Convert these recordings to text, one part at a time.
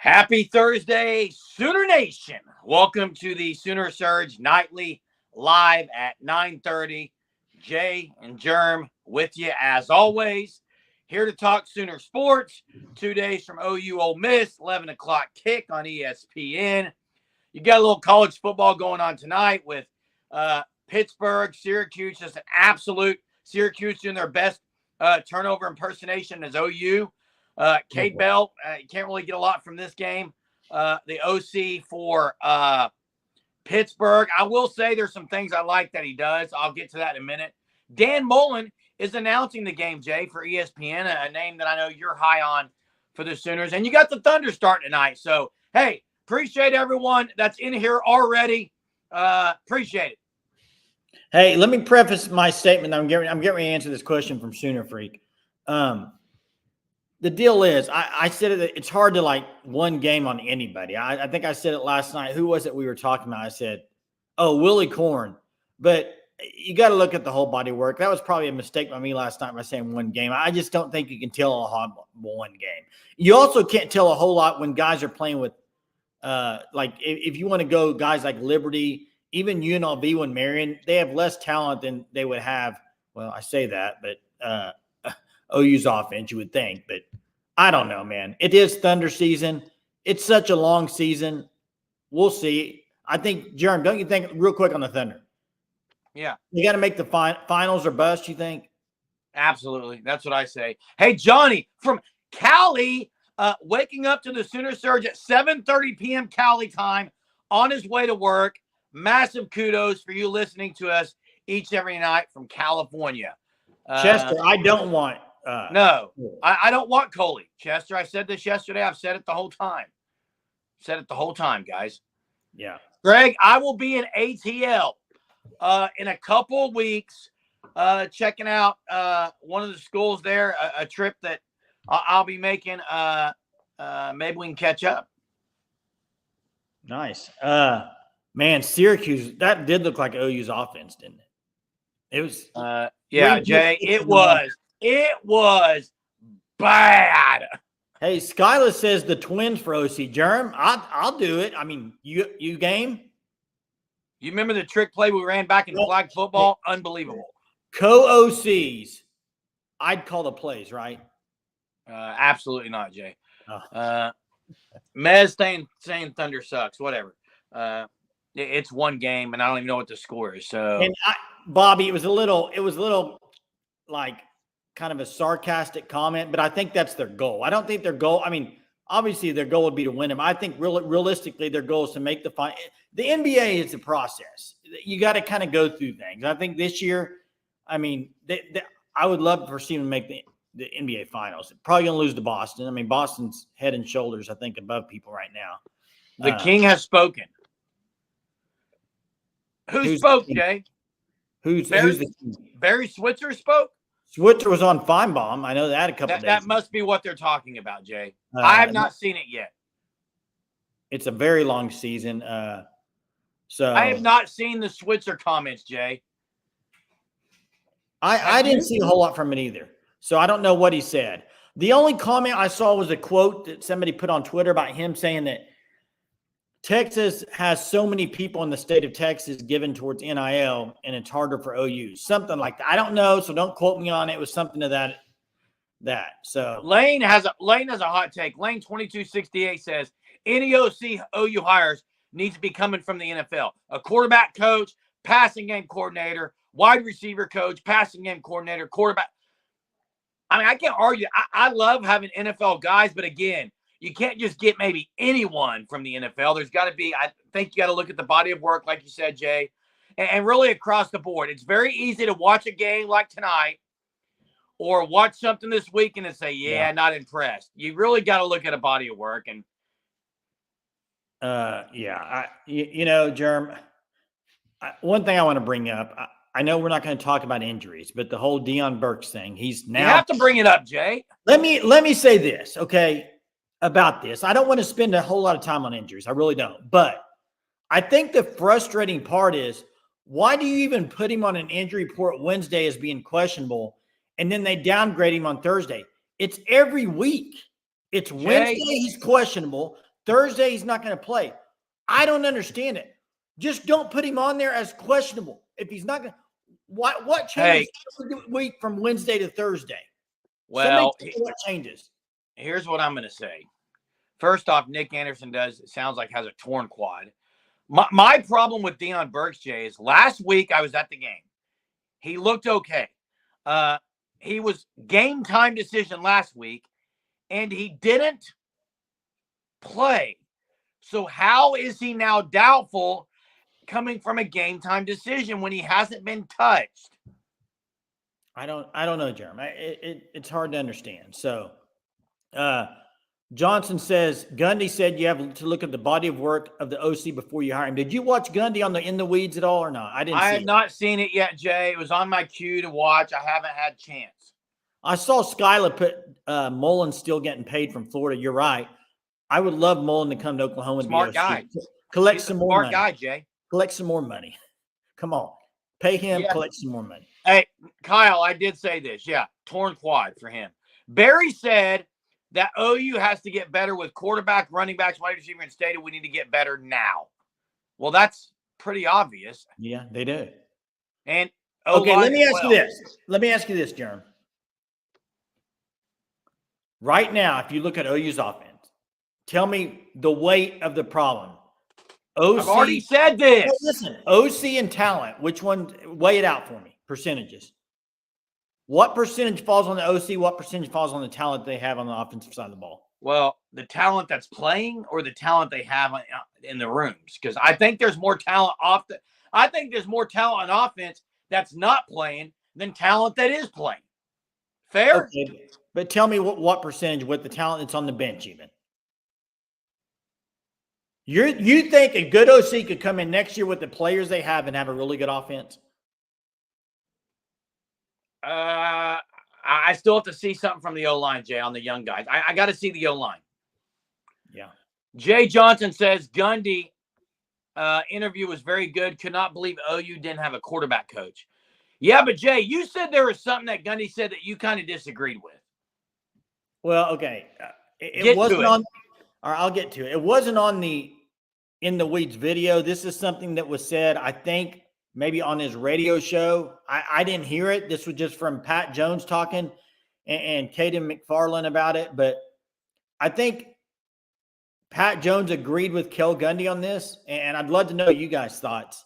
Happy Thursday, Sooner Nation. Welcome to the Sooner Surge Nightly Live at 9:30. Jay and Germ with you as always. Here to talk Sooner sports. 2 days from OU Ole Miss, 11 o'clock kick on ESPN. You got a little college football going on tonight with Pittsburgh, Syracuse, just an absolute Syracuse doing their best turnover impersonation as OU. Cade Bell, you can't really get a lot from this game. The OC for Pittsburgh. I will say there's some things I like that he does. I'll get to that in a minute. Dan Mullen is announcing the game, Jay, for ESPN, a name that I know you're high on for the Sooners. And you got the Thunder starting tonight. So, hey, appreciate everyone that's in here already. Appreciate it. Hey, let me preface my statement. I'm getting ready to answer this question from Sooner Freak. The deal is, I said it's hard to like one game on anybody. I think I said it last night. Who was it we were talking about? I said, Willie Corn. But you got to look at the whole body of work. That was probably a mistake by me last night by saying one game. I just don't think you can tell a whole one game. You also can't tell a whole lot when guys are playing with, like if you want to go guys like Liberty, even UNLV when Marion, they have less talent than they would have. Well, I say that, but OU's offense, you would think, but I don't know, man. It is Thunder season. It's such a long season. We'll see. I think, Jeremy, don't you think, real quick on the Thunder? Yeah. You got to make the finals or bust, you think? Absolutely. That's what I say. Hey, Johnny from Cali, waking up to the Sooner Surge at 7:30 p.m. Cali time on his way to work. Massive kudos for you listening to us each and every night from California. Chester, I don't want no, I don't want Coley. Chester, I said this yesterday. I've said it the whole time. Guys. Yeah. Greg, I will be in ATL in a couple of weeks checking out one of the schools there, a trip that I'll be making. Maybe we can catch up. Nice. Man, Syracuse, that did look like OU's offense, didn't it? It was yeah, Jay, it was bad. Hey, Skyla says the Twins for OC. Jerem, I'll do it. I mean, you game? You remember the trick play we ran back in flag football? Unbelievable. Co-OCs, I'd call the plays, right? Absolutely not, Jay. Oh. Mez saying Thunder sucks. Whatever. It's one game, and I don't even know what the score is. So, and Bobby, it was a little like kind of a sarcastic comment, but I think that's their goal. I don't think their goal. I mean, obviously their goal would be to win them. I think realistically their goal is to make the final. The NBA is a process. You got to kind of go through things. I think this year, I mean, I would love for them to make the NBA finals. They're probably going to lose to Boston. I mean, Boston's head and shoulders, I think, above people right now. The king has spoken. Who spoke, Jay? Who's the king? Barry Switzer spoke? Switzer was on Feinbaum. I know that a couple days That ago. must be what they're talking about, Jay. I have not seen it yet. It's a very long season. So I have not seen the Switzer comments, Jay. I didn't see a whole lot from it either. So I don't know what he said. The only comment I saw was a quote that somebody put on Twitter about him saying that Texas has so many people in the state of Texas given towards NIL, and it's harder for OU. Something like that. I don't know, so don't quote me on it. It was something to that. So Lane has a hot take. Lane 2268 says any OU hires needs to be coming from the NFL. A quarterback coach, passing game coordinator, wide receiver coach, passing game coordinator, quarterback. I mean, I can't argue. I love having NFL guys, but again, you can't just get maybe anyone from the NFL. There's got to be, I think you got to look at the body of work, like you said, Jay, and really across the board. It's very easy to watch a game like tonight or watch something this weekend and say, yeah, not impressed. You really got to look at a body of work. And Jerm, one thing I want to bring up, I know we're not going to talk about injuries, but the whole Deion Burks thing, he's now. You have to bring it up, Jay. Let me say this, okay, about this. I don't want to spend a whole lot of time on injuries. I really don't. But I think the frustrating part is, why do you even put him on an injury report Wednesday as being questionable, and then they downgrade him on Thursday? It's every week. It's Wednesday, he's questionable. Thursday, he's not going to play. I don't understand it. Just don't put him on there as questionable. If he's not going to, what changes week from Wednesday to Thursday? Well, what changes? Here's what I'm going to say. First off, Nick Anderson sounds like has a torn quad. My problem with Deion Burks, Jay, is last week I was at the game. He looked okay. He was game time decision last week, and he didn't play. So how is he now doubtful coming from a game time decision when he hasn't been touched? I don't know, Jeremy. It's hard to understand. So, Johnson says Gundy said you have to look at the body of work of the OC before you hire him. Did you watch Gundy on the In the Weeds at all or not? I have not seen it yet, Jay. It was on my queue to watch. I haven't had a chance. I saw Skyla put Mullen still getting paid from Florida. You're right. I would love Mullen to come to Oklahoma. Smart guy. Collect some more money. Smart guy, Jay. Collect some more money. Come on. Pay him, collect some more money. Hey, Kyle, I did say this. Yeah, torn quad for him. Barry said that OU has to get better with quarterback, running backs, wide receiver, and stated we need to get better now. Well, that's pretty obvious. Yeah, they do. And okay, let me ask you this. Let me ask you this, Jeremy. Right now, if you look at OU's offense, tell me the weight of the problem. OC, I've already said this. No, listen, OC and talent, which one? Weigh it out for me. Percentages. What percentage falls on the OC? What percentage falls on the talent they have on the offensive side of the ball? Well, the talent that's playing or the talent they have in the rooms? Because I think there's more talent I think there's more talent on offense that's not playing than talent that is playing. Fair? Okay, but tell me what percentage with the talent that's on the bench even. You think a good OC could come in next year with the players they have and have a really good offense? I still have to see something from the O-line, Jay, on the young guys. I got to see the O-line. Yeah. Jay Johnson says Gundy interview was very good. Could not believe OU didn't have a quarterback coach. Yeah, but Jay, you said there was something that Gundy said that you kind of disagreed with. Well, okay. It wasn't on. Or I'll get to it. It wasn't on the In the Weeds video. This is something that was said, I think, maybe on his radio show. I didn't hear it. This was just from Pat Jones talking and Caden McFarland about it. But I think Pat Jones agreed with Kel Gundy on this. And I'd love to know you guys' thoughts.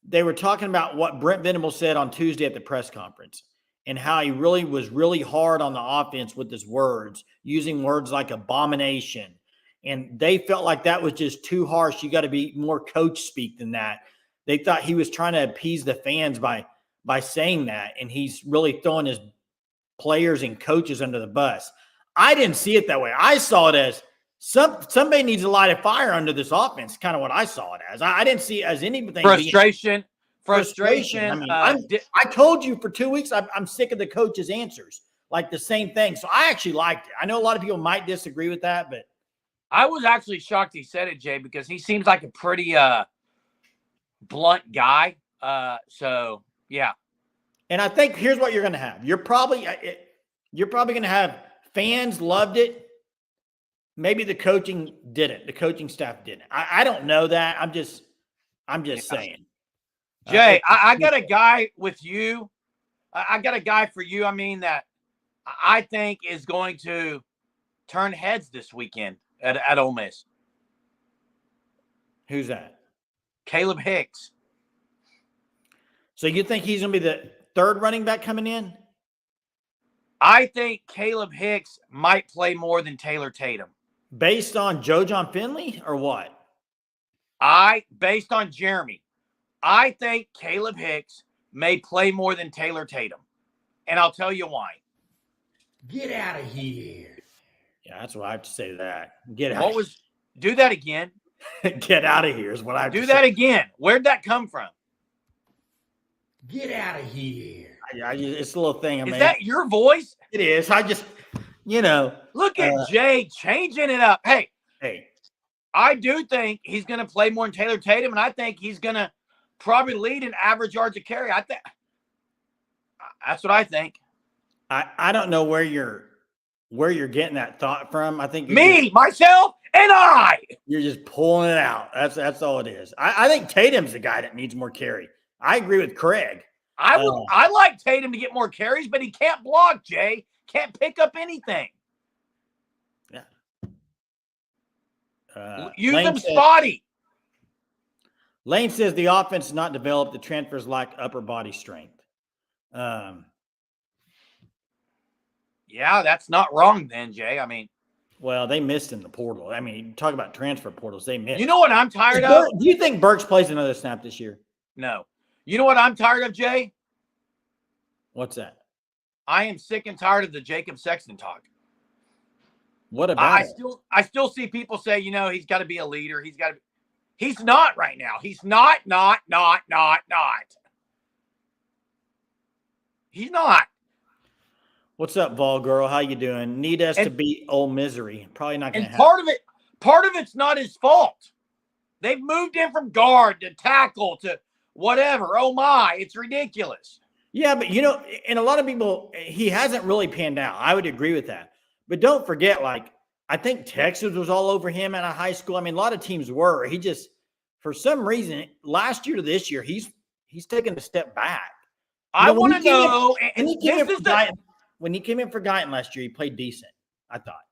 They were talking about what Brent Venables said on Tuesday at the press conference and how he was really hard on the offense with his words, using words like abomination. And they felt like that was just too harsh. You got to be more coach speak than that. They thought he was trying to appease the fans by saying that, and he's really throwing his players and coaches under the bus. I didn't see it that way. I saw it as somebody needs to light a fire under this offense, kind of what I saw it as. I didn't see it as anything. Frustration. I mean, I told you for 2 weeks I'm sick of the coach's answers, like the same thing. So I actually liked it. I know a lot of people might disagree with that, but I was actually shocked he said it, Jay, because he seems like a pretty blunt guy. So yeah. And I think here's what you're going to have. You're probably going to have fans loved it. Maybe the coaching didn't. The coaching staff didn't. I don't know that. I'm just saying. Jay, I got a guy with you. I got a guy for you. I mean, that I think is going to turn heads this weekend at Ole Miss. Who's that? Caleb Hicks. So you think he's going to be the third running back coming in? I think Caleb Hicks might play more than Taylor Tatum. Based on Joe John Finley or what? Based on Jeremy. I think Caleb Hicks may play more than Taylor Tatum. And I'll tell you why. Get out of here. Yeah, that's what I have to say to that. Get out. Do that again. Get out of here is what I have to say. Do that again. Where'd that come from? Get out of here. It's a little thing. Is that your voice? It is. I just, Look at Jay changing it up. Hey. I do think he's going to play more than Taylor Tatum, and I think he's going to probably lead in average yards of carry. I think that's what I think. I don't know where you're where you're getting that thought from. I think myself, and I. You're just pulling it out. That's all it is. I think Tatum's the guy that needs more carry. I agree with Craig. I like Tatum to get more carries, but he can't block, Jay. Can't pick up anything. Yeah. Use them spotty. Lane says the offense is not developed. The transfers lack upper body strength. Yeah, that's not wrong then, Jay. I mean, well, they missed in the portal. I mean, talk about transfer portals. They missed. You know what I'm tired of? Do you think Burks plays another snap this year? No. You know what I'm tired of, Jay? What's that? I am sick and tired of the Jacob Sexton talk. What about I still see people say, he's got to be a leader. He's not right now. He's not. He's not. What's up, Vol Girl? How you doing? Need us to beat old Misery. Probably not going to happen. Part of it's not his fault. They've moved him from guard to tackle to whatever. Oh my, it's ridiculous. Yeah, but and a lot of people, he hasn't really panned out. I would agree with that. But don't forget, I think Texas was all over him out of high school. I mean, a lot of teams were. He just, for some reason, last year to this year, he's taken a step back. I want to know. When he came in for Guyton last year, he played decent, I thought.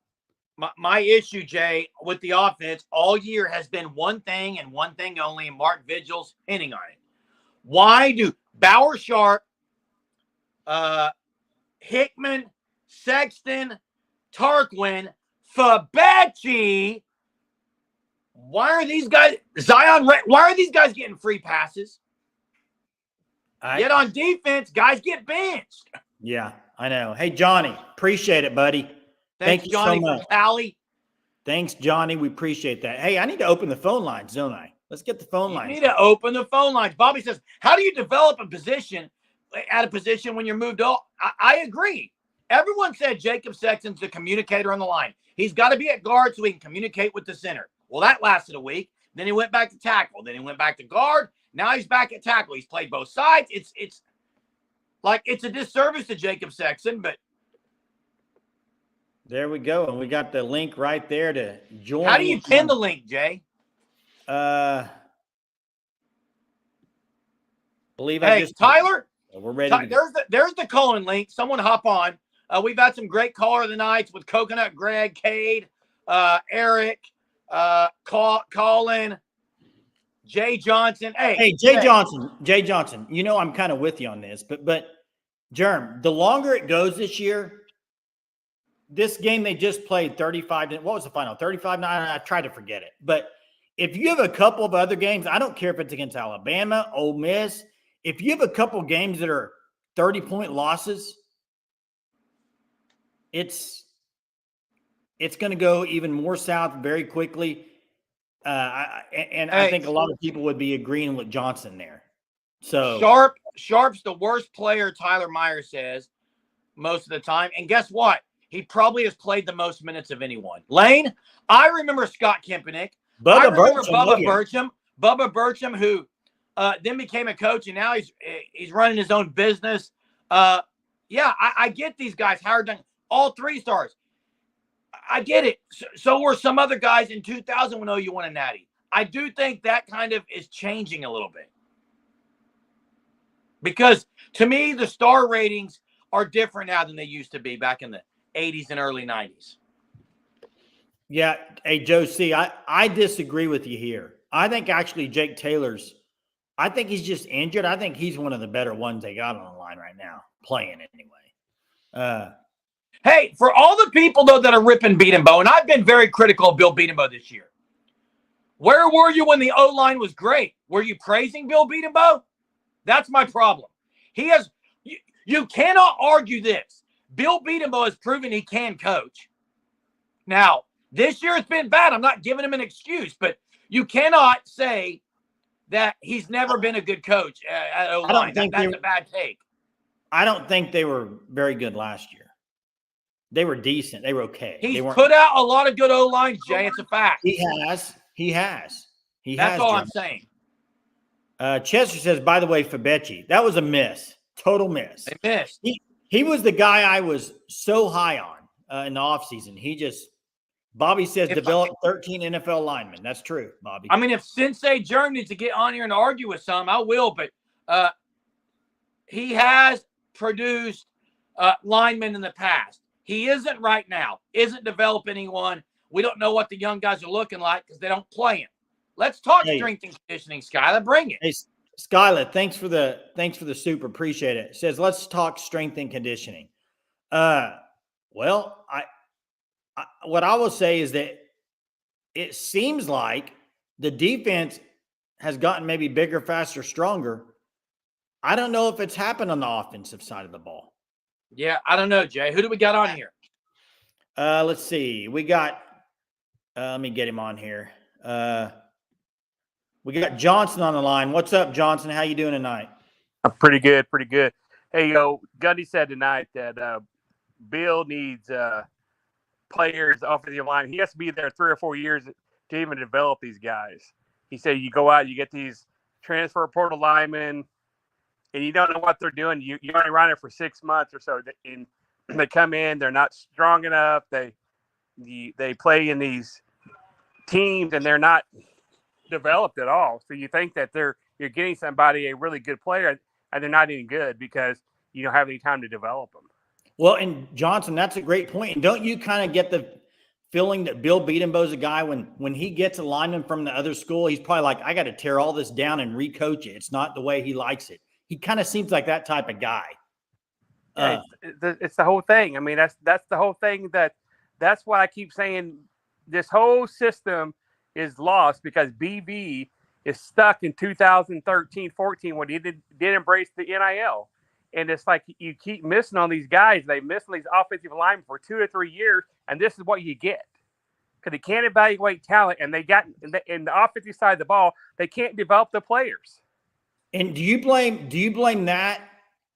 My issue, Jay, with the offense all year has been one thing and one thing only, and Mark Vigil's hinting on it. Why do Bauer Sharp, Hickman, Sexton, Tarquin, Fabechi, why are these guys getting free passes? Yet on defense, guys get benched. Yeah, I know. Hey, Johnny, appreciate it, buddy. Thank you, Johnny, so much. From Cali. Thanks, Johnny. We appreciate that. Hey, I need to open the phone lines, don't I? Let's get the phone lines. You need to open the phone lines. Bobby says, how do you develop a position when you're moved up? I agree. Everyone said Jacob Sexton's the communicator on the line. He's got to be at guard so he can communicate with the center. Well, that lasted a week. Then he went back to tackle. Then he went back to guard. Now he's back at tackle. He's played both sides. It's a disservice to Jacob Sexton, but there we go. And we got the link right there to join. How do you pin the link, Jay? Tyler, we're ready. There's the call-in link. Someone hop on. We've had some great caller of the nights with Coconut Greg, Cade, Eric, Colin, Jay Johnson. Hey, Jay Johnson. I'm kind of with you on this, but Germ, the longer it goes this year, this game they just played 35. What was the final? 35-9. I tried to forget it. But if you have a couple of other games, I don't care if it's against Alabama, Ole Miss. If you have a couple of games that are 30-point losses, it's going to go even more south very quickly. I think a lot of people would be agreeing with Johnson there. So Sharp's the worst player, Tyler Meyer says, most of the time. And guess what? He probably has played the most minutes of anyone. Lane, I remember Scott Kempenick. I remember Bubba Burcham, who then became a coach, and now he's running his own business. I get these guys. Howard Duncan, all 3 stars. I get it. So were some other guys in 2000 when OU won a natty. I do think that kind of is changing a little bit. Because to me, the star ratings are different now than they used to be back in the 80s and early 90s. Yeah. Hey, Joe C., I disagree with you here. I think actually Jake Taylor's, I think he's just injured. I think he's one of the better ones they got on the line right now, playing anyway. Hey, for all the people, though, that are ripping Beatenbow, and I've been very critical of Bill Beatenbow this year. Where were you when the O-line was great? Were you praising Bill Beatenbow? That's my problem. You cannot argue this. Bill Beatenbow has proven he can coach. Now, this year it's been bad. I'm not giving him an excuse, but you cannot say that he's never been a good coach at O-line. That's a bad take. I don't think they were very good last year. They were decent. They were okay. He's put out a lot of good O-lines, Jay. It's a fact. He has. That's all I'm saying. Chester says, by the way, Fabechi, that was a miss. Total miss. They missed. He was the guy I was so high on. in the offseason. Bobby says develop 13 NFL linemen. That's true, Bobby. I mean, if Sensei Germ needs to get on here and argue with some, I will. But he has produced linemen in the past. He isn't right now. Isn't developing anyone. We don't know what the young guys are looking like because they don't play him. Let's talk strength and conditioning, Skylar. Bring it. Hey, Skylar, thanks for the super. Appreciate it. It says let's talk strength and conditioning. Well, what I will say is that it seems like the defense has gotten maybe bigger, faster, stronger. I don't know if it's happened on the offensive side of the ball. Yeah, I don't know, Jay. Who do we got on here? Let's see. We got let me get him on here. We got Johnson on the line. What's up, Johnson? How you doing tonight? I'm pretty good, pretty good. Hey, Gundy said tonight that Bill needs players, offensive line. He has to be there 3 or 4 years to even develop these guys. He said you go out, you get these transfer portal linemen, and you don't know what they're doing. You only run it for 6 months or so, and they come in, they're not strong enough. They play in these teams, and they're not developed at all. So you think that you're getting somebody, a really good player, and they're not any good because you don't have any time to develop them. Well, and Johnson, that's a great point. And don't you kind of get the feeling that Bill Beatenbo's a guy when he gets a lineman from the other school, he's probably like, I got to tear all this down and recoach it. It's not the way he likes it. He kind of seems like that type of guy. It's the whole thing. I mean, that's the whole thing. That's why I keep saying this whole system is lost because BB is stuck in 2013-14 when he did embrace the NIL. And it's like you keep missing on these guys. They miss on these offensive linemen for 2 or 3 years, and this is what you get. Because they can't evaluate talent, and they got in the offensive side of the ball, they can't develop the players. And do you blame that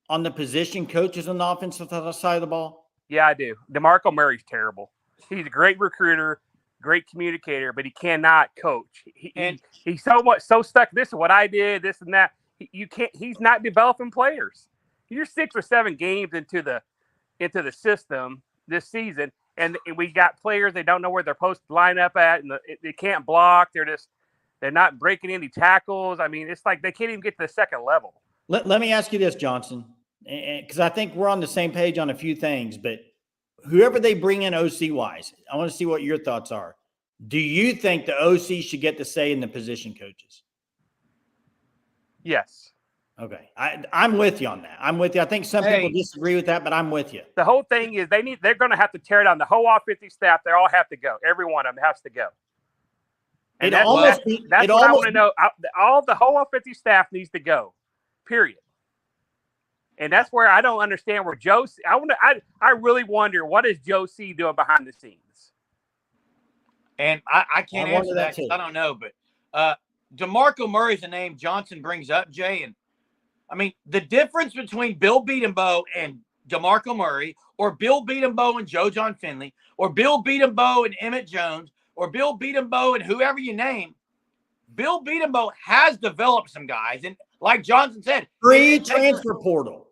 on the position coaches on the offensive side of the ball? Yeah, I do. DeMarco Murray's terrible. He's a great recruiter, great communicator, but he cannot coach. He's so stuck. This is what I did, this and that. He's not developing players. You're 6 or 7 games into the system this season, and we got players they don't know where they're supposed to line up at, and they can't block. They're not breaking any tackles. I mean, it's like they can't even get to the second level. Let me ask you this, Johnson, because I think we're on the same page on a few things, but whoever they bring in OC-wise, I want to see what your thoughts are. Do you think the OC should get to say in the position coaches? Yes. Okay. I'm with you on that. I'm with you. I think some people disagree with that, but I'm with you. The whole thing is they're going to have to tear down the whole offensive staff. They all have to go. Every one of them has to go. And that's what I want to know. The whole offensive staff needs to go, period. And that's where I don't understand where Joe – I really wonder what is Joe C. doing behind the scenes. And I can't answer that because I don't know. But DeMarco Murray's a name Johnson brings up, Jay. And, I mean, the difference between Bill Beatenbow and DeMarco Murray, or Bill Beatenbow and Joe John Finley, or Bill Beatenbow and Emmett Jones, or Bill Beatenbow and whoever you name, Bill Beatenbow has developed some guys. And like Johnson said, pre-transfer portal.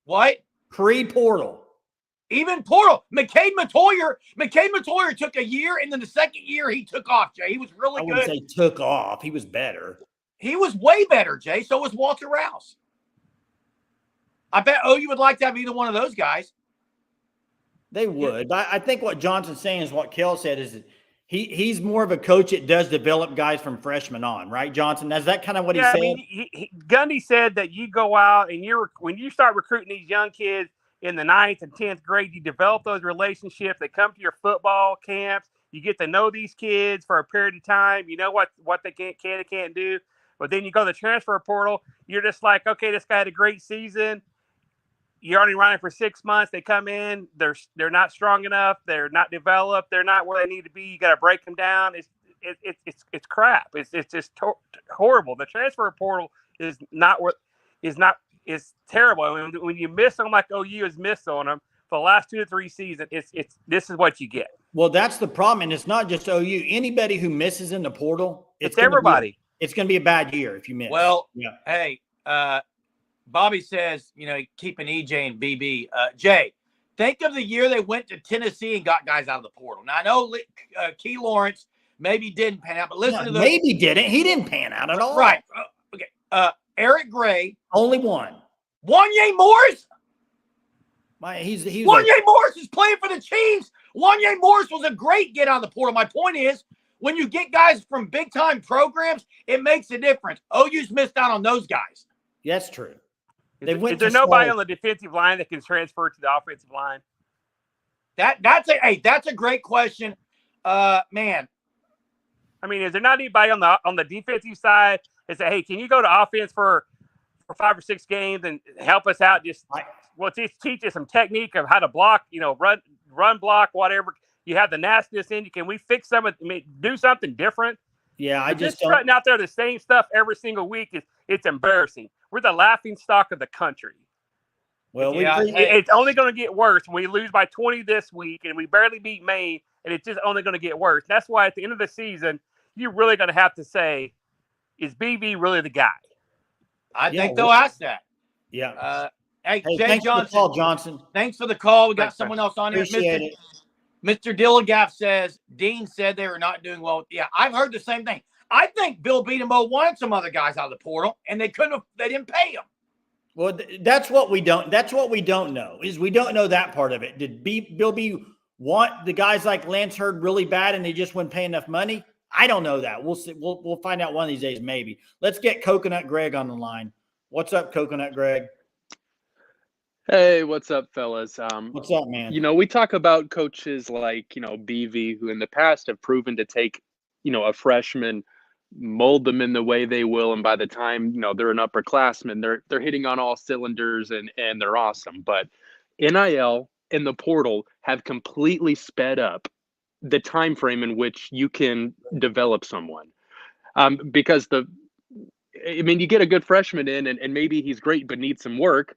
What? Pre-portal. Even portal. McCade Matoyer took a year, and then the second year he took off, Jay. He was really good. I wouldn't say took off. He was better. He was way better, Jay. So was Walter Rouse. I bet OU would like to have either one of those guys. They would. But I think what Johnson's saying is what Kel said is that he's more of a coach that does develop guys from freshmen on, right, Johnson? Is that kind of what he said? I mean, Gundy said that you go out and when you start recruiting these young kids in the 9th and 10th grade, you develop those relationships. They come to your football camps. You get to know these kids for a period of time. You know what they can and can't do. But then you go to the transfer portal. You're just like, okay, this guy had a great season. You're only running for 6 months. They come in. They're not strong enough. They're not developed. They're not where they need to be. You got to break them down. It's crap. It's just horrible. The transfer portal is terrible. I mean, when you miss them like OU has missed on them for the last 2 to 3 seasons, this is what you get. Well, that's the problem, and it's not just OU. Anybody who misses in the portal, it's everybody. It's going to be a bad year if you miss. Well, hey, Bobby says, keeping EJ and BB. Jay, think of the year they went to Tennessee and got guys out of the portal. Now, I know Key Lawrence maybe didn't pan out, but listen to those. Maybe didn't. He didn't pan out at all. Right. Okay. Eric Gray. Only one. Wanye Morris. Wanye Morris is playing for the Chiefs. Wanye Morris was a great get out of the portal. My point is, when you get guys from big-time programs, it makes a difference. OU's missed out on those guys. That's true. Is there nobody on the defensive line that can transfer to the offensive line? That's a great question, man. I mean, is there not anybody on the defensive side that say, "Hey, can you go to offense for 5 or 6 games and help us out? Just teach us some technique of how to block, run block, whatever. You have the nastiness in you. Can we fix some of do something different?" Yeah, just strutting out there the same stuff every single week it's embarrassing. We're the laughing stock of the country. Well, it's only going to get worse when we lose by 20 this week and we barely beat Maine, and it's just only going to get worse. That's why at the end of the season, you're really going to have to say, is BV really the guy? I think they'll ask that. Yeah. Hey, Jay thanks Johnson. For the call, Johnson. Thanks for the call. We got someone else on here. Appreciate it. Mr. Dilligaff says, Dean said they were not doing well. Yeah, I've heard the same thing. I think Bill Beatenbow wanted some other guys out of the portal, and they didn't pay them. Well, that's what we don't know, is we don't know that part of it. Did Bill B want the guys like Lance Hurd really bad and they just wouldn't pay enough money? I don't know that. We'll see. We'll find out one of these days, maybe. Let's get Coconut Greg on the line. What's up, Coconut Greg? Hey, what's up, fellas? What's up, man? We talk about coaches like, BV, who in the past have proven to take, a freshman, mold them in the way they will, and by the time, they're an upperclassman, they're hitting on all cylinders and they're awesome. But NIL and the portal have completely sped up the time frame in which you can develop someone. Because you get a good freshman in and maybe he's great but needs some work.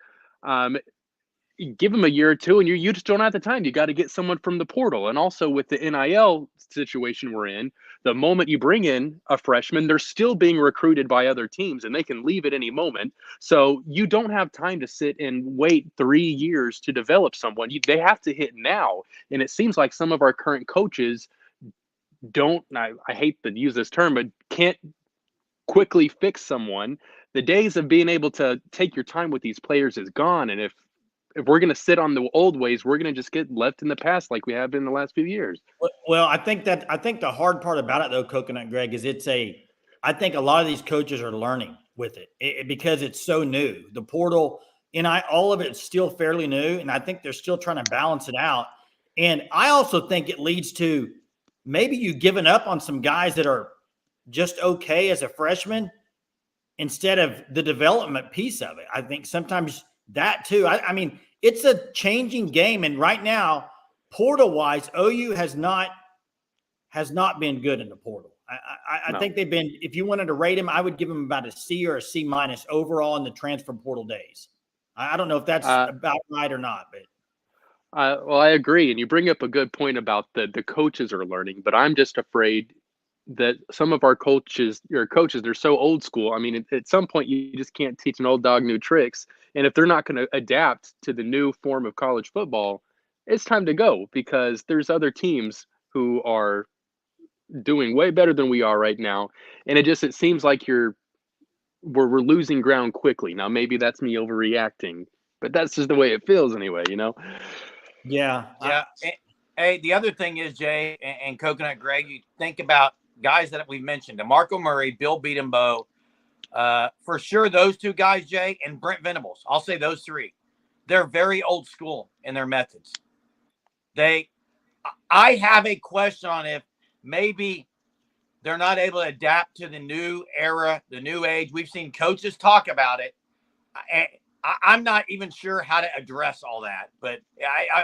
Give him a year or two and you just don't have the time. You got to get someone from the portal. And also with the NIL situation we're in, the moment you bring in a freshman, they're still being recruited by other teams and they can leave at any moment. So you don't have time to sit and wait 3 years to develop someone. They have to hit now. And it seems like some of our current coaches I hate to use this term, but can't quickly fix someone. The days of being able to take your time with these players is gone. And if we're going to sit on the old ways, we're going to just get left in the past like we have been the last few years. Well, I think the hard part about it, though, Coconut Greg, is I think a lot of these coaches are learning with it because it's so new. The portal, all of it's still fairly new, and I think they're still trying to balance it out. And I also think it leads to maybe you giving up on some guys that are just okay as a freshman instead of the development piece of it. I think sometimes that too. I mean, it's a changing game, and right now, portal-wise, OU has not been good in the portal. I think they've been. If you wanted to rate them, I would give them about a C or a C minus overall in the transfer portal days. I don't know if that's about right or not, but. Well, I agree, and you bring up a good point about the coaches are learning, but I'm just afraid that some of our coaches, they're so old school. I mean, at some point, you just can't teach an old dog new tricks. And if they're not going to adapt to the new form of college football, it's time to go because there's other teams who are doing way better than we are right now. And it seems like we're losing ground quickly. Now, maybe that's me overreacting, but that's just the way it feels anyway, Yeah. Yeah. Hey, the other thing is, Jay and Coconut Greg, you think about guys that we mentioned, DeMarco Murray, Bill Beatenbow, for sure those two guys, Jay, and Brent Venables. I'll say those three. They're very old school in their methods. I have a question on if maybe they're not able to adapt to the new era, the new age. We've seen coaches talk about it. I'm not even sure how to address all that, but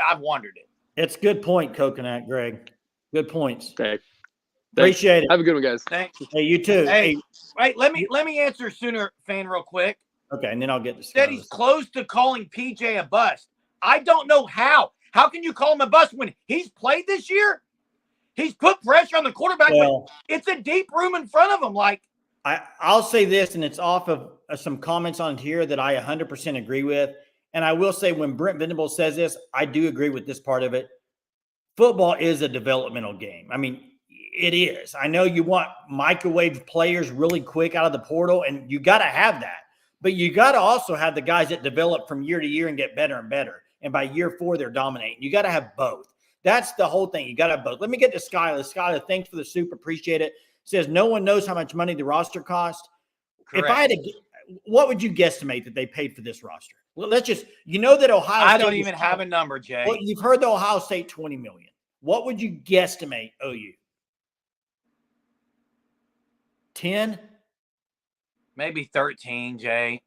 I've wondered it. It's a good point, Coconut Greg. Good points. Okay. Appreciate it. Have a good one, guys. Thanks. Hey, you too. Hey, wait, let me answer Sooner fan real quick. Okay, and then I'll get to Said he's close to calling PJ a bust. I don't know how. How can you call him a bust when he's played this year? He's put pressure on the quarterback. Well, it's a deep room in front of him. I'll say this, and it's off of some comments on here that I 100% agree with. And I will say when Brent Venables says this, I do agree with this part of it. Football is a developmental game. I mean, it is. I know you want microwave players really quick out of the portal, and you got to have that. But you got to also have the guys that develop from year to year and get better and better. And by year 4, they're dominating. You got to have both. That's the whole thing. You got to have both. Let me get to Skylar. Skylar, thanks for the soup. Appreciate it. Says no one knows how much money the roster cost. Correct. If I had to, what would you guesstimate that they paid for this roster? Well, let's just, that Ohio State. I don't even have a number, Jay. Well, you've heard the Ohio State $20 million. What would you guesstimate OU? 10? Maybe 13, Jay.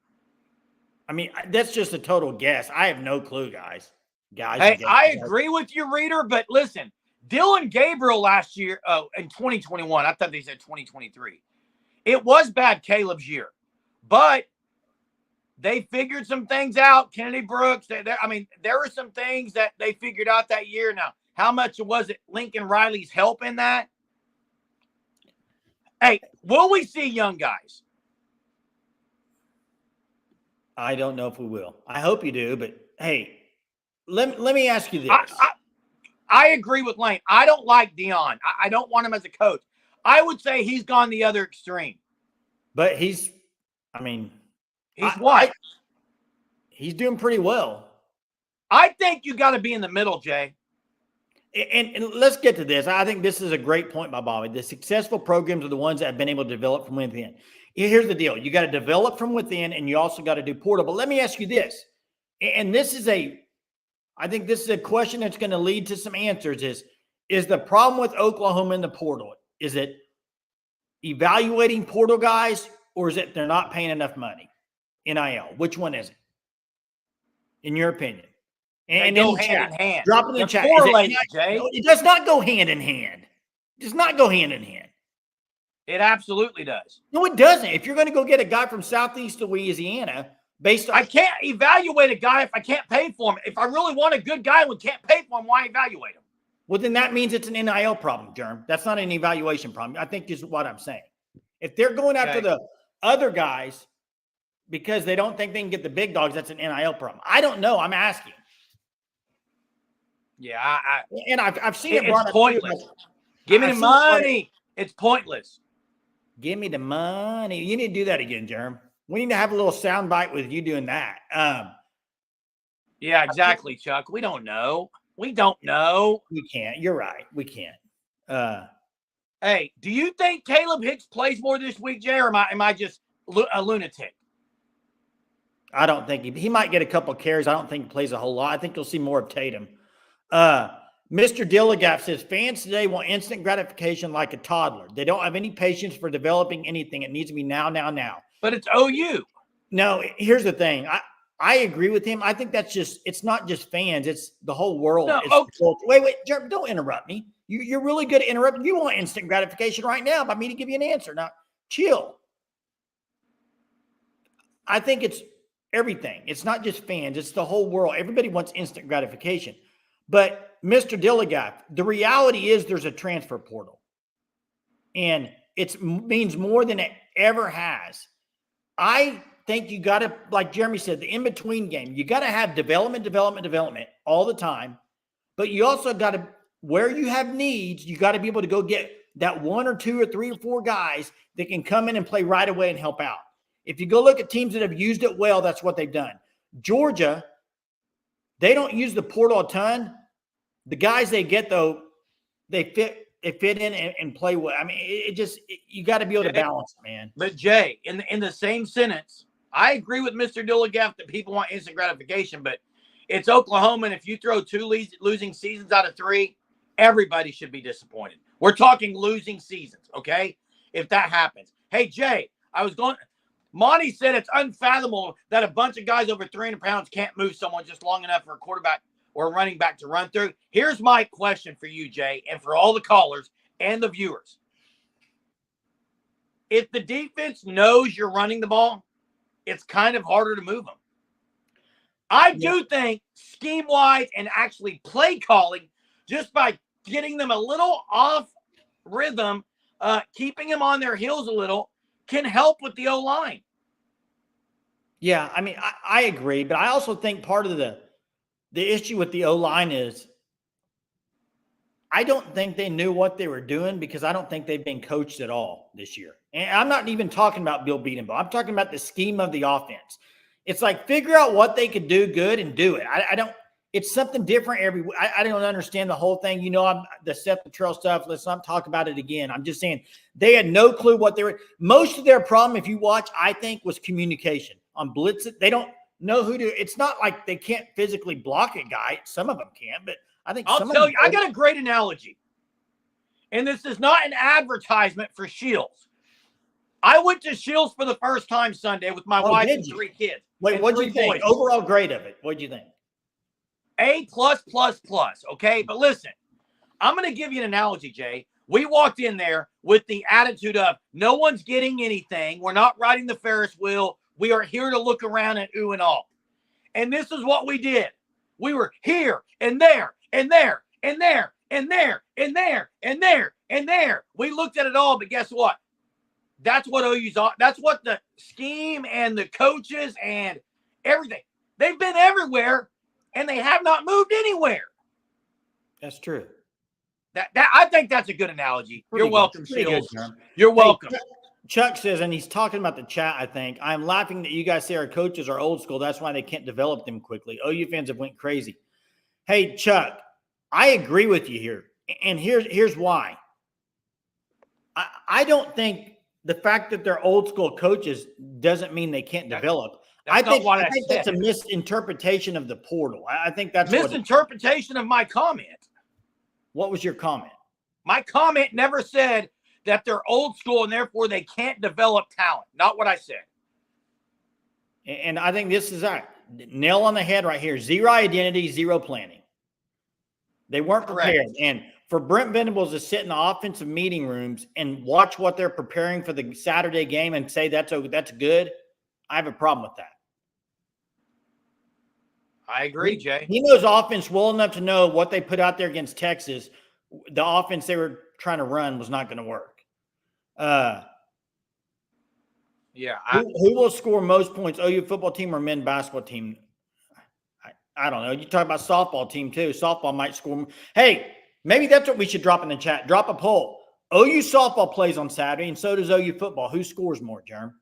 I mean, that's just a total guess. I have no clue, guys. Hey, I agree with you, Reader, but listen, Dylan Gabriel last year, in 2021, I thought they said 2023. It was bad Caleb's year, but they figured some things out. Kennedy Brooks, there were some things that they figured out that year. Now, how much was it Lincoln Riley's help in that? Hey, will we see young guys? I don't know if we will. I hope you do, but hey, let me ask you this. I agree with Lane. I don't like Dion. I don't want him as a coach. I would say he's gone the other extreme. But he's doing pretty well. I think you got to be in the middle, Jay. And let's get to this. I think this is a great point by Bobby. The successful programs are the ones that have been able to develop from within. Here's the deal. You got to develop from within, and you also got to do portal. But let me ask you this. And I think this is a question that's going to lead to some answers is the problem with Oklahoma in the portal? Is it evaluating portal guys, or is it they're not paying enough money? NIL. Which one is it? In your opinion? And they go hand in hand. Drop it in the chat. Jay. No, it does not go hand in hand. It does not go hand in hand. It absolutely does. No, it doesn't. If you're going to go get a guy from Southeast Louisiana based on... I can't evaluate a guy if I can't pay for him. If I really want a good guy and can't pay for him, why evaluate him? Well, then that means it's an NIL problem, Germ. That's not an evaluation problem. I think is what I'm saying. If they're going after the other guys because they don't think they can get the big dogs, that's an NIL problem. I don't know. I'm asking. Yeah, I've seen it. It's pointless. Give me the money. It's pointless. Give me the money. You need to do that again, Jerm. We need to have a little sound bite with you doing that. Yeah, exactly, Chuck. We don't know. We don't know. We can't. You're right. We can't. Hey, do you think Caleb Hicks plays more this week, Jay, or am I just a lunatic? I don't think he might get a couple of carries. I don't think he plays a whole lot. I think you'll see more of Tatum. Mr. Dilligaff says fans today want instant gratification like a toddler. They don't have any patience for developing anything. It needs to be now. But it's OU. No, here's the thing. I agree with him. I think it's not just fans. It's the whole world. No, Wait, Jeremy, don't interrupt me. You're really good at interrupting. You want instant gratification right now by me to give you an answer. Now, chill. I think it's everything. It's not just fans. It's the whole world. Everybody wants instant gratification. But Mr. Dilligaff, the reality is there's a transfer portal. And it means more than it ever has. I think you got to, like Jeremy said, the in-between game, you got to have development all the time. But you also got to, where you have needs, you got to be able to go get that 1 or 2 or 3 or 4 guys that can come in and play right away and help out. If you go look at teams that have used it well, that's what they've done. Georgia, they don't use the portal a ton. The guys they get, though, they fit in and play well. I mean, you got to be able to balance it, man. But Jay, in the same sentence, I agree with Mr. Dilligaff that people want instant gratification, but it's Oklahoma, and if you throw 2 losing seasons out of 3, everybody should be disappointed. We're talking losing seasons, okay? If that happens. Hey, Jay, Monty said it's unfathomable that a bunch of guys over 300 pounds can't move someone just long enough for a quarterback or a running back to run through. Here's my question for you, Jay, and for all the callers and the viewers. If the defense knows you're running the ball, it's kind of harder to move them. I do think scheme-wise and actually play calling, just by getting them a little off rhythm, keeping them on their heels a little, can help with the O-line. Yeah, I mean, I agree, but I also think part of the issue with the O-line is I don't think they knew what they were doing because I don't think they've been coached at all this year. And I'm not even talking about Bill Bedenbaugh. I'm talking about the scheme of the offense. It's like figure out what they could do good and do it. I don't. It's something different every. I don't understand the whole thing. You know, I'm the Seth Patrell stuff. Let's not talk about it again. I'm just saying they had no clue what they were. Most of their problem, if you watch, I think, was communication on blitz. They don't know who to. It's not like they can't physically block a guy. Some of them can, but I think I'll some tell of them you, I got a great analogy. And this is not an advertisement for Shields. I went to Shields for the first time Sunday with my wife and 3 kids. Wait, what'd you think? Boys. Overall grade of it. What'd you think? A+++. Okay, but listen, I'm going to give you an analogy, Jay. We walked in there with the attitude of no one's getting anything. We're not riding the Ferris wheel. We are here to look around and ooh and all. And this is what we did. We were here and there and there and there and there and there and there and there. We looked at it all, but guess what? That's what OU's on. That's what the scheme and the coaches and everything. They've been everywhere and they have not moved anywhere. That's true. That I think that's a good analogy. You're welcome, Shields. You're welcome. Hey, Chuck says, and he's talking about the chat, I think, I'm laughing that you guys say our coaches are old school. That's why they can't develop them quickly. OU fans have went crazy. Hey, Chuck, I agree with you here. And here's why. I don't think the fact that they're old school coaches doesn't mean they can't develop. I think that's a misinterpretation of the portal. I think that's misinterpretation of my comment. What was your comment? My comment never said that they're old school and therefore they can't develop talent. Not what I said. And I think this is that nail on the head right here. Zero identity, zero planning. They weren't prepared. And for Brent Venables to sit in the offensive meeting rooms and watch what they're preparing for the Saturday game and say that's good, I have a problem with that. I agree, Jay. He knows offense well enough to know what they put out there against Texas. The offense they were trying to run was not going to work. Who will score most points? OU football team or men's basketball team? I don't know. You talk about softball team too. Softball might score. Hey, maybe that's what we should drop in the chat. Drop a poll. OU softball plays on Saturday, and so does OU football. Who scores more, Jerm?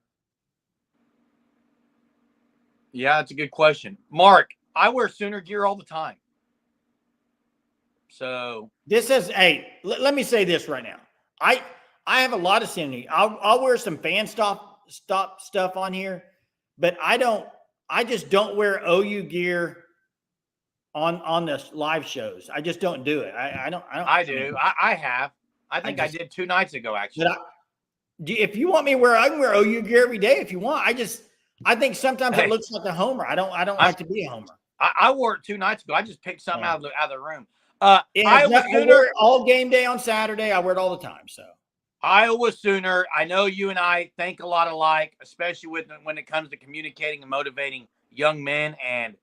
Yeah, that's a good question. Mark, I wear Sooner gear all the time. So this is let me say this right now. I have a lot of sanity. I'll wear some fan stuff on here, but I just don't wear OU gear on the live shows. I just don't do it. I don't. I do. I have. I think I did 2 nights ago, actually. If you want me to wear, I can wear OU gear every day if you want. I think sometimes it looks like a homer. I don't like to be a homer. I wore it 2 nights ago. I just picked something out of the room. Iowa Sooner all game day on Saturday. I wear it all the time. So Iowa Sooner. I know you and I think a lot alike, especially when it comes to communicating and motivating young men. And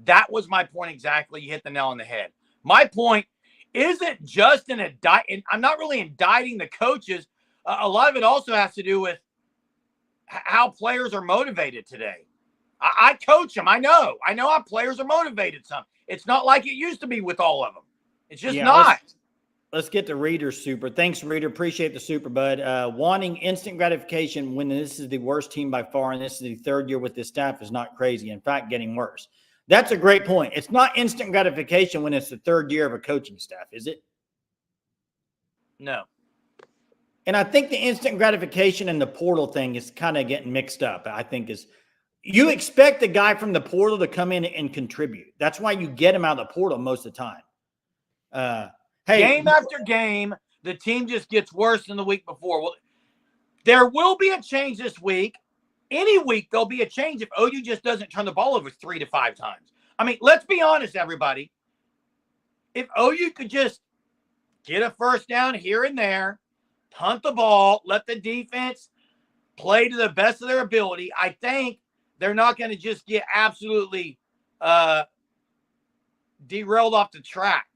that was my point exactly. You hit the nail on the head. My point isn't just an indictment. I'm not really indicting the coaches. A lot of it also has to do with how players are motivated today. I coach them. I know how players are motivated. It's not like it used to be with all of them. It's just not. Let's get to Reader Super. Thanks, Reader. Appreciate the super, bud. Wanting instant gratification when this is the worst team by far and this is the 3rd year with this staff is not crazy. In fact, getting worse. That's a great point. It's not instant gratification when it's the 3rd year of a coaching staff, is it? No. And I think the instant gratification and the portal thing is kind of getting mixed up. I think you expect the guy from the portal to come in and contribute. That's why you get him out of the portal most of the time. Game after game, the team just gets worse than the week before. Well, there will be a change this week. Any week, there'll be a change if OU just doesn't turn the ball over 3 to 5 times. I mean, let's be honest, everybody. If OU could just get a first down here and there, punt the ball, let the defense play to the best of their ability, I think they're not going to just get absolutely derailed off the track.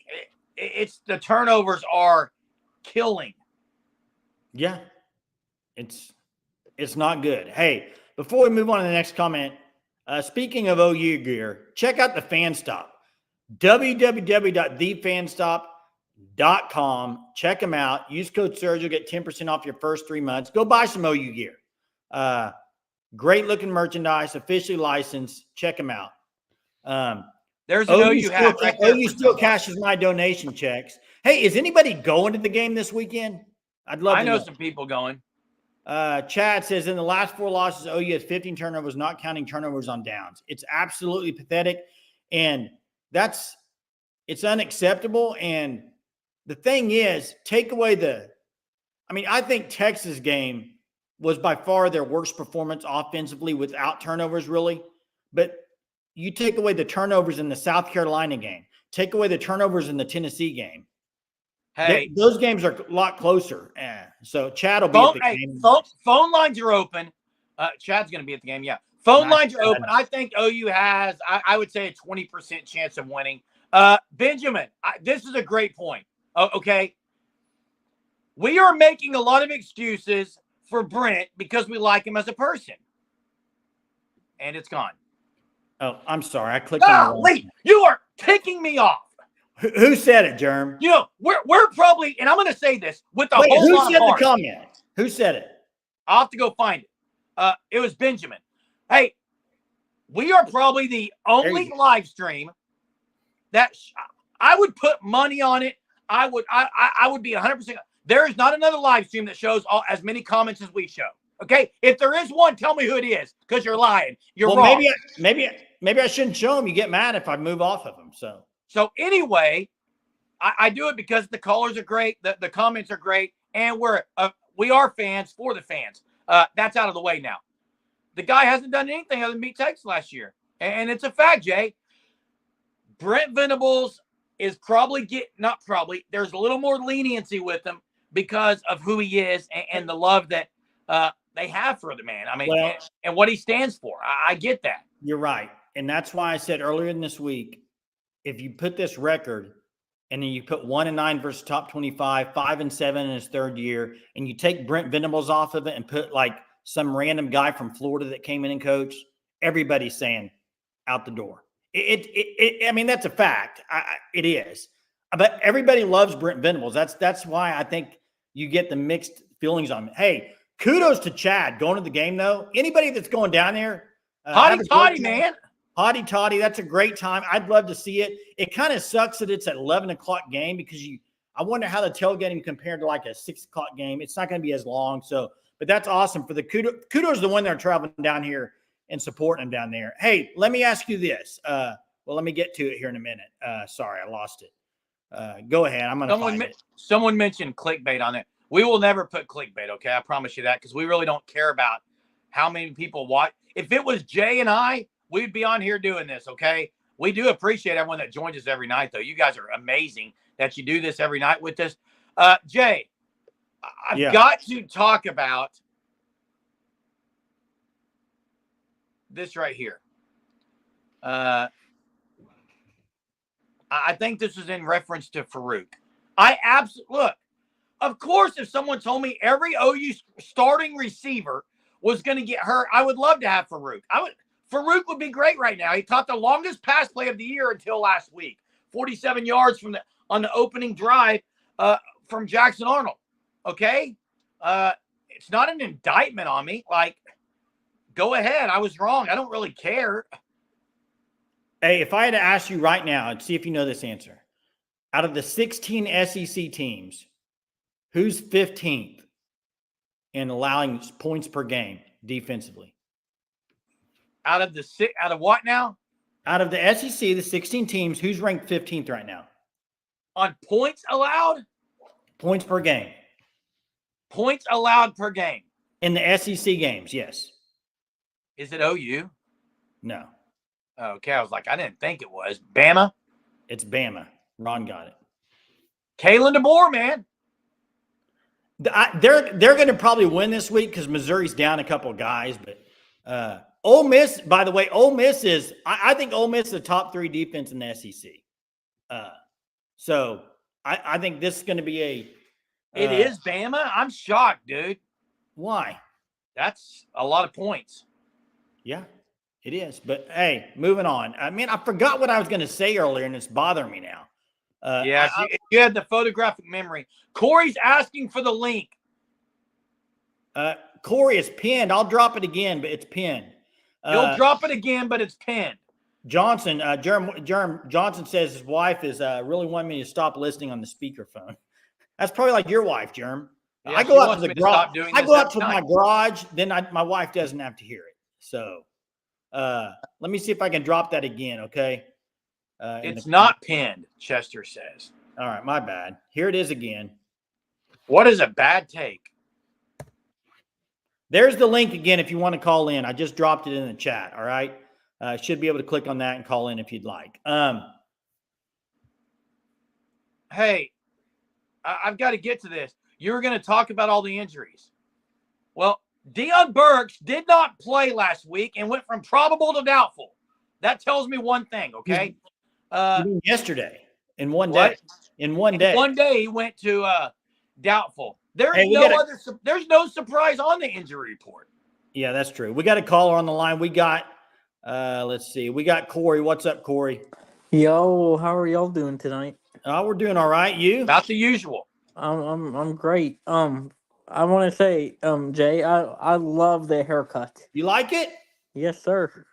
It's the turnovers are killing. Yeah, it's not good. Hey, before we move on to the next comment, Speaking of OU gear, check out the Fan Stop. www.thefanstop.com. Check them out. Use code Surge. You'll get 10% off your first 3 months. Go buy some OU gear. Great looking merchandise, officially licensed. Check them out. There's an OU hat right there. OU still cashes my donation checks. Hey, is anybody going to the game this weekend? I'd love to know. I know some people going. Chad says in the last 4 losses, OU has 15 turnovers, not counting turnovers on downs. It's absolutely pathetic. And it's unacceptable. And the thing is, take away I think Texas game was by far their worst performance offensively without turnovers, really. But you take away the turnovers in the South Carolina game, take away the turnovers in the Tennessee game. Hey, those games are a lot closer. So Chad will be at the game. Phone lines are open. Chad's going to be at the game. Yeah. Phone lines are open. I think OU has, I would say, a 20% chance of winning. Benjamin, this is a great point. Okay. We are making a lot of excuses for Brent because we like him as a person. And it's gone. Oh, I'm sorry. I clicked on Lee, you are ticking me off. Who said it, Germ? You know, we're probably, and I'm going to say this with the whole who lot said of heart. the comment? Who said it? I'll have to go find it. It was Benjamin. Hey, we are probably the only live stream that I would put money on it. I would be 100%. There is not another live stream that shows as many comments as we show. Okay, if there is one, tell me who it is because you're lying. You're wrong. Maybe I shouldn't show them. You get mad if I move off of them. So anyway, I do it because the callers are great, the comments are great, and we are fans for the fans. That's out of the way now. The guy hasn't done anything other than beat Texas last year, and it's a fact, Jay. Brent Venables is there's a little more leniency with him because of who he is and the love that they have for the man. I mean, and what he stands for. I get that. You're right. And that's why I said earlier in this week, if you put this record and then you put 1-9 versus top 25, 5-7 in his third year, and you take Brent Venables off of it and put like some random guy from Florida that came in and coached, everybody's saying out the door. I mean, that's a fact. It is. But everybody loves Brent Venables. That's why I think you get the mixed feelings on him. Hey, kudos to Chad going to the game, though. Anybody that's going down there. Hotty toddy, man. Hotty toddy. That's a great time. I'd love to see it. It kind of sucks that it's at 11 o'clock game because I wonder how the tailgating compared to like a 6 o'clock game. It's not going to be as long. But that's awesome for the kudos to the one that are traveling down here and supporting them down there. Hey, let me ask you this. Let me get to it here in a minute. Sorry, I lost it. Go ahead. I'm going to find it. Someone mentioned clickbait on it. We will never put clickbait, okay? I promise you that because we really don't care about how many people watch. If it was Jay and I, we'd be on here doing this, okay? We do appreciate everyone that joins us every night, though. You guys are amazing that you do this every night with us. Jay, I've got to talk about this right here. I think this is in reference to Farouk. Look, of course, if someone told me every OU starting receiver was going to get hurt, I would love to have Farouk. Farouk would be great right now. He caught the longest pass play of the year until last week, 47 yards on the opening drive from Jackson Arnold. Okay, it's not an indictment on me. Like, go ahead. I was wrong. I don't really care. Hey, if I had to ask you right now and see if you know this answer, out of the 16 SEC teams, who's 15th in allowing points per game defensively? Out of what now? Out of the SEC, the 16 teams, who's ranked 15th right now? On points allowed? Points per game. Points allowed per game. In the SEC games, yes. Is it OU? No. Okay, I was like, I didn't think it was. Bama? It's Bama. Ron got it. Kalen DeBoer, man. They're going to probably win this week because Missouri's down a couple of guys. But Ole Miss, by the way, Ole Miss is – I think Ole Miss is the top 3 defense in the SEC. So I think this is going to be a it is Bama? I'm shocked, dude. Why? That's a lot of points. Yeah. It is. But hey, moving on. I mean, I forgot what I was going to say earlier, and it's bothering me now. Yes, you had the photographic memory. Corey's asking for the link. Corey is pinned. I'll drop it again, but it's pinned. He'll drop it again, but it's pinned. Johnson, Jerm Johnson says his wife is really wanting me to stop listening on the speakerphone. That's probably like your wife, Jerm. Yeah, I go out to the garage. I go out to my garage, then my wife doesn't have to hear it. So let me see if I can drop that again, okay? It's not pinned, Chester says. All right, my bad. Here it is again. What is a bad take? There's the link again if you want to call in. I just dropped it in the chat, all right? Should be able to click on that and call in if you'd like. Hey, I've got to get to this. You were going to talk about all the injuries. Well, Deion Burks did not play last week and went from probable to doubtful. That tells me one thing, okay? Yesterday, in one day. In one day. One day he went to doubtful. There's no surprise on the injury report. Yeah, that's true. We got a caller on the line. We got, let's see. We got Corey. What's up, Corey? Yo, how are y'all doing tonight? We're doing all right. You? About the usual. I'm great. I want to say, Jay, I love the haircut. You like it? Yes, sir.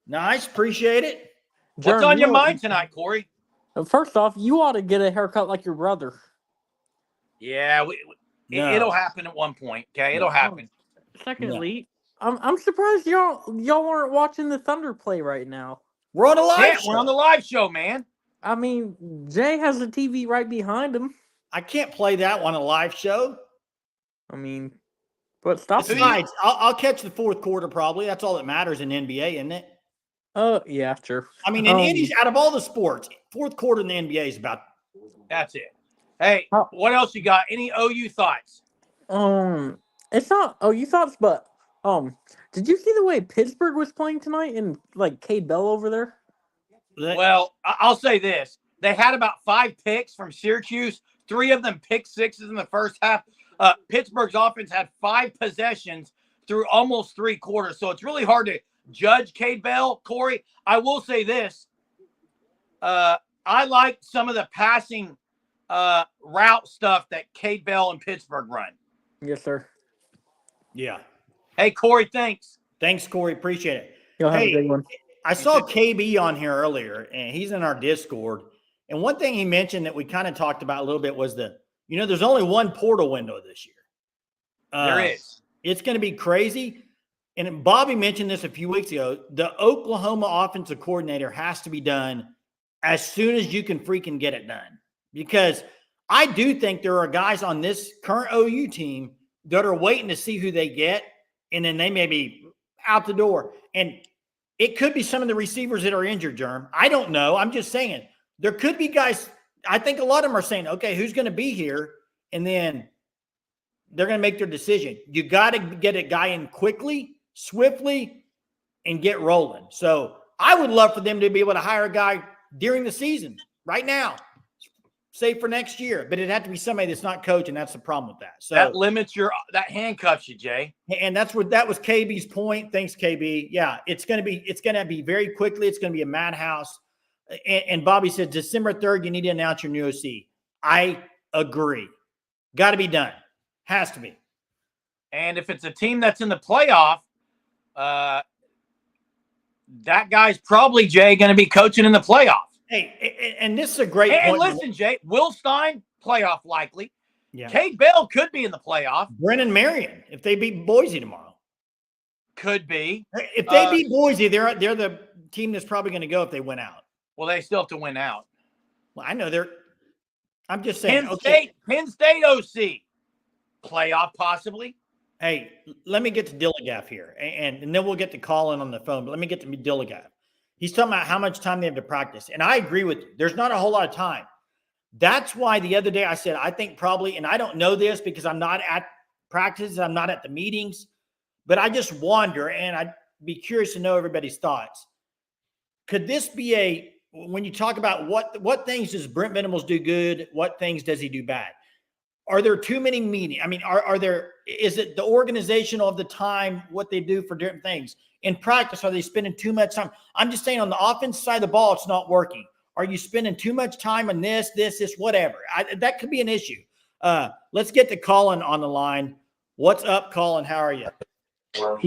Nice. Appreciate it. What's on your mind tonight, Corey? First off, you ought to get a haircut like your brother. Yeah, it'll happen at one point. Okay, it'll happen. Secondly, I'm surprised y'all aren't watching the Thunder play right now. We're on a live show. We're on the live show, man. I mean, Jay has the TV right behind him. I can't play that on a live show. I mean, but stop. Besides, I'll catch the fourth quarter probably. That's all that matters in NBA, isn't it? Yeah, sure. I mean, in any out of all the sports, fourth quarter in the NBA is about. That's it. Hey, what else you got? Any OU thoughts? It's not OU thoughts, but did you see the way Pittsburgh was playing tonight and like Cade Bell over there? Well, I'll say this: they had about 5 picks from Syracuse. 3 of them pick sixes in the first half. Pittsburgh's offense had 5 possessions through almost 3 quarters, so it's really hard to judge Cade Bell. Corey, I will say this: I like some of the passing route stuff that Cade Bell and Pittsburgh run. Yes, sir. Yeah. Hey, Corey, thanks. Thanks, Corey. Appreciate it. You'll have a good one. I saw KB on here earlier, and he's in our Discord. And one thing he mentioned that we kind of talked about a little bit was there's only one portal window this year. There is. It's going to be crazy. And Bobby mentioned this a few weeks ago. The Oklahoma offensive coordinator has to be done as soon as you can freaking get it done. Because I do think there are guys on this current OU team that are waiting to see who they get, and then they may be out the door. And it could be some of the receivers that are injured, Germ. I don't know. I'm just saying. There could be guys, I think a lot of them are saying, okay, who's going to be here? And then they're going to make their decision. You got to get a guy in quickly, swiftly, and get rolling. So I would love for them to be able to hire a guy during the season right now, say for next year. But it'd have to be somebody that's not coaching. That's the problem with that. So that limits that handcuffs you, Jay. And that was KB's point. Thanks, KB. Yeah, it's going to be very quickly. It's going to be a madhouse. And Bobby said, December 3rd, you need to announce your new OC. I agree. Got to be done. Has to be. And if it's a team that's in the playoff, that guy's probably, Jay, going to be coaching in the playoff. Hey, and this is a great point. And listen, Jay, Will Stein, playoff likely. Yeah. Cade Bell could be in the playoff. Brennan Marion, if they beat Boise tomorrow. Could be. If they beat Boise, they're the team that's probably going to go if they win out. Well, they still have to win out. Well, I know I'm just saying. Penn State OC. Playoff possibly. Hey, let me get to Dilligaff here, and then we'll get to Colin on the phone. But let me get to Dilligaff. He's talking about how much time they have to practice. And I agree with you. There's not a whole lot of time. That's why the other day I said, I think probably, and I don't know this because I'm not at practices, I'm not at the meetings, but I just wonder, and I'd be curious to know everybody's thoughts. Could this be when you talk about what things does Brent Venables do good, what things does he do bad? are there too many meetings? I mean, is it the organization of the time, what they do for different things? In practice, are they spending too much time? I'm just saying on the offense side of the ball, it's not working. Are you spending too much time on this, whatever? That could be an issue. Let's get to Colin on the line. What's up, Colin? How are you?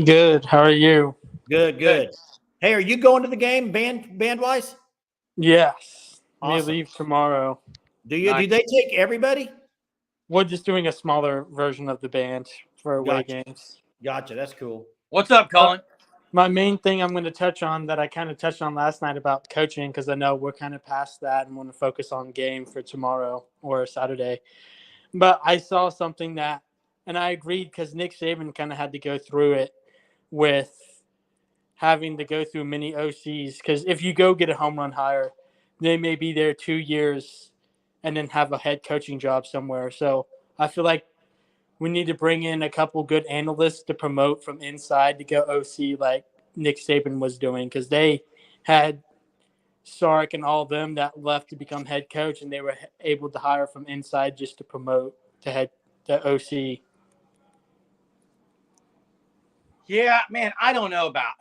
Good. How are you? Good. Hey, are you going to the game band-wise? Yes. Awesome. We leave tomorrow. Do they take everybody? We're just doing a smaller version of the band for away games. Gotcha. That's cool. What's up, Colin? My main thing I'm going to touch on that I kind of touched on last night about coaching, because I know we're kind of past that and want to focus on game for tomorrow or Saturday. But I saw something that, and I agreed, because Nick Saban kind of had to go through it with having to go through many OCs, because if you go get a home run hire, they may be there 2 years and then have a head coaching job somewhere. So I feel like we need to bring in a couple good analysts to promote from inside to go OC like Nick Saban was doing, because they had Sark and all of them that left to become head coach, and they were able to hire from inside just to promote to OC. Yeah, man, I don't know about.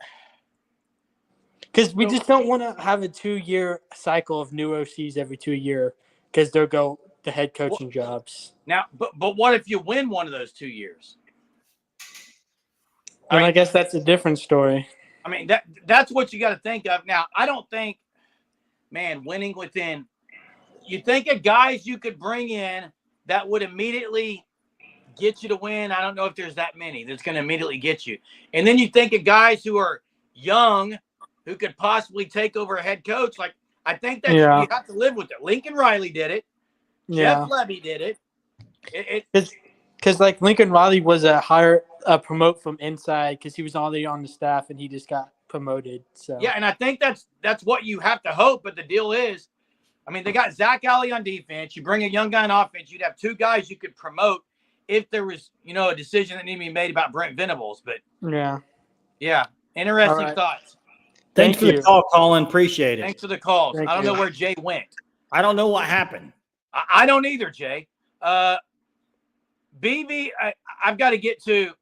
Because we just don't want to have a 2-year cycle of new OCs every 2 years, because they'll go to head coaching jobs. Now, but what if you win one of those 2 years? I guess that's a different story. I mean, that's what you got to think of. Now, I don't think, man, winning within – you think of guys you could bring in that would immediately get you to win. I don't know if there's that many that's going to immediately get you. And then you think of guys who are young who could possibly take over a head coach. Like, I think that you have to live with it. Lincoln Riley did it. Jeff Levy did it. Because like Lincoln Riley was a promote from inside, because he was already on the staff and he just got promoted. So yeah, and I think that's what you have to hope. But the deal is, I mean, they got Zach Alley on defense. You bring a young guy on offense, you'd have 2 guys you could promote if there was, a decision that needed to be made about Brent Venables. But yeah, interesting thoughts. Thanks for the call, Colin. Appreciate it. Thanks for the calls. Thank I don't you. know where Jay went. I don't know what happened. I don't either, Jay. BV, I've got to get to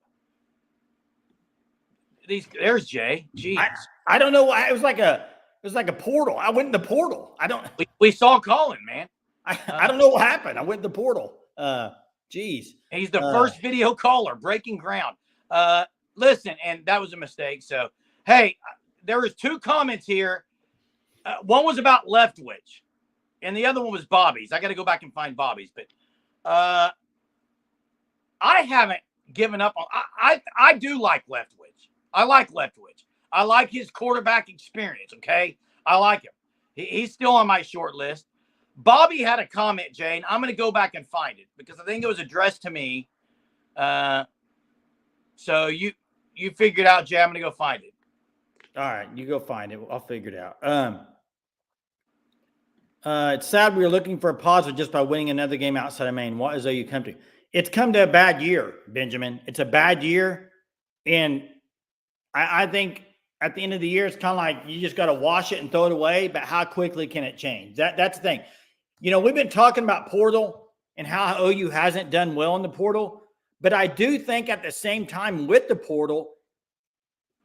these. There's Jay. Jeez. I don't know why. It was like a portal. I went in the portal. We saw Colin, man. I don't know what happened. I went in the portal. Jeez. He's the first video caller, breaking ground. Listen, and that was a mistake. So, hey, there was 2 comments here. One was about Leftwich, and the other one was Bobby's. I got to go back and find Bobby's, but I haven't given up on. I do like Leftwich. I like Leftwich. I like his quarterback experience. Okay, I like him. He's still on my short list. Bobby had a comment, Jane. I'm going to go back and find it because I think it was addressed to me. So you figured out, Jay. I'm going to go find it. All right, you go find it. I'll figure it out. It's sad we were looking for a positive just by winning another game outside of Maine. What is OU come to? It's come to a bad year, Benjamin. It's a bad year, and I think at the end of the year, it's kind of like you just got to wash it and throw it away. But how quickly can it change? That's the thing. We've been talking about portal and how OU hasn't done well in the portal, but I do think at the same time with the portal,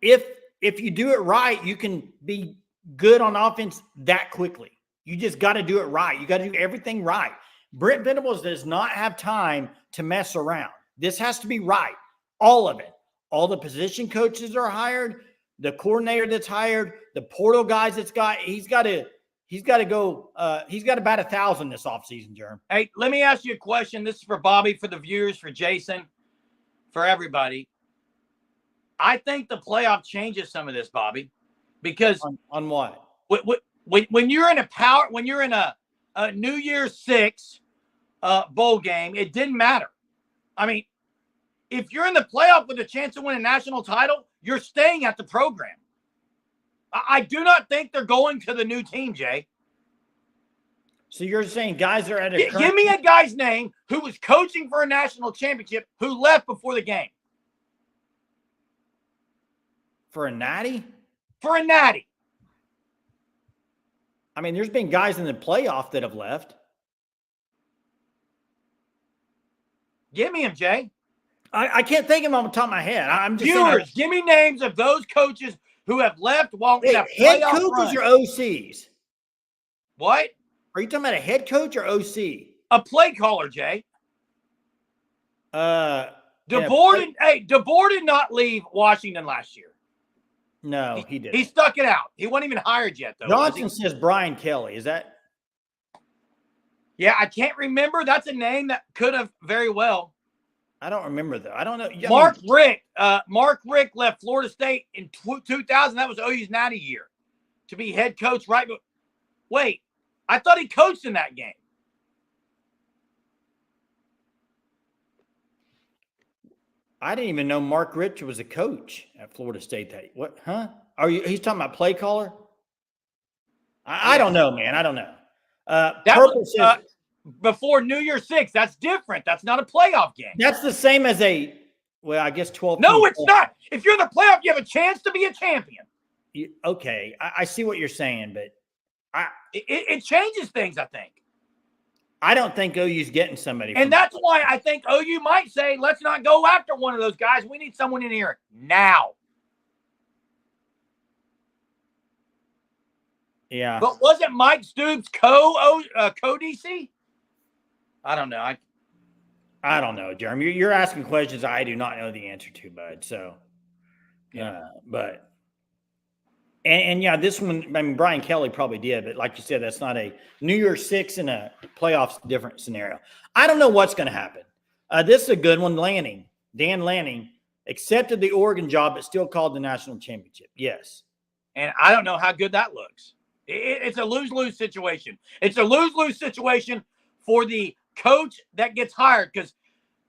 if you do it right, you can be good on offense that quickly. You just got to do it right. You got to do everything right. Brent Venables does not have time to mess around. This has to be right. All of it. All the position coaches are hired, the coordinator that's hired, the portal guys he's got to go. He's got about 1,000 this offseason, Jerm. Hey, let me ask you a question. This is for Bobby, for the viewers, for Jason, for everybody. I think the playoff changes some of this, Bobby, because on what? When you're in a New Year's 6 bowl game, it didn't matter. I mean, if you're in the playoff with a chance to win a national title, you're staying at the program. I do not think they're going to the new team, Jay. So you're saying guys are at Give me a guy's name who was coaching for a national championship who left before the game. For a natty? For a natty. I mean, there's been guys in the playoff that have left. Give me him, Jay. I can't think of them on the top of my head. I'm just saying, Viewers, give me names of those coaches who have left while in a head playoff coaches run. or OCs? What? Are you talking about a head coach or OC? A play caller, Jay. DeBoer did not leave Washington last year. No, he didn't. He stuck it out. He wasn't even hired yet, though. Johnson says Brian Kelly. Is that? Yeah, I can't remember. That's a name that could have very well. I don't remember though. I don't know. Mark Richt left Florida State in 2000. That was OU's natty year to be head coach. Right? But wait, I thought he coached in that game. I didn't even know Mark Richt was a coach at Florida State. What? Huh? He's talking about play caller? I don't know, man. I don't know. That was before New Year's 6. That's different. That's not a playoff game. That's the same as I guess 12. No, it's not. If you're in the playoff, you have a chance to be a champion. Okay. I see what you're saying, but it changes things, I think. I don't think OU's getting somebody. And that's why I think OU might say, let's not go after one of those guys. We need someone in here now. Yeah. But wasn't Mike Stoops co-DC? I don't know. I don't know, Jeremy. You're asking questions I do not know the answer to, bud. So, but yeah, this one, I mean, Brian Kelly probably did, but like you said, that's not a New Year's 6 in a playoffs different scenario. I don't know what's going to happen. This is a good one. Dan Lanning accepted the Oregon job, but still called the national championship. Yes. And I don't know how good that looks. It's a lose-lose situation. It's a lose-lose situation for the coach that gets hired because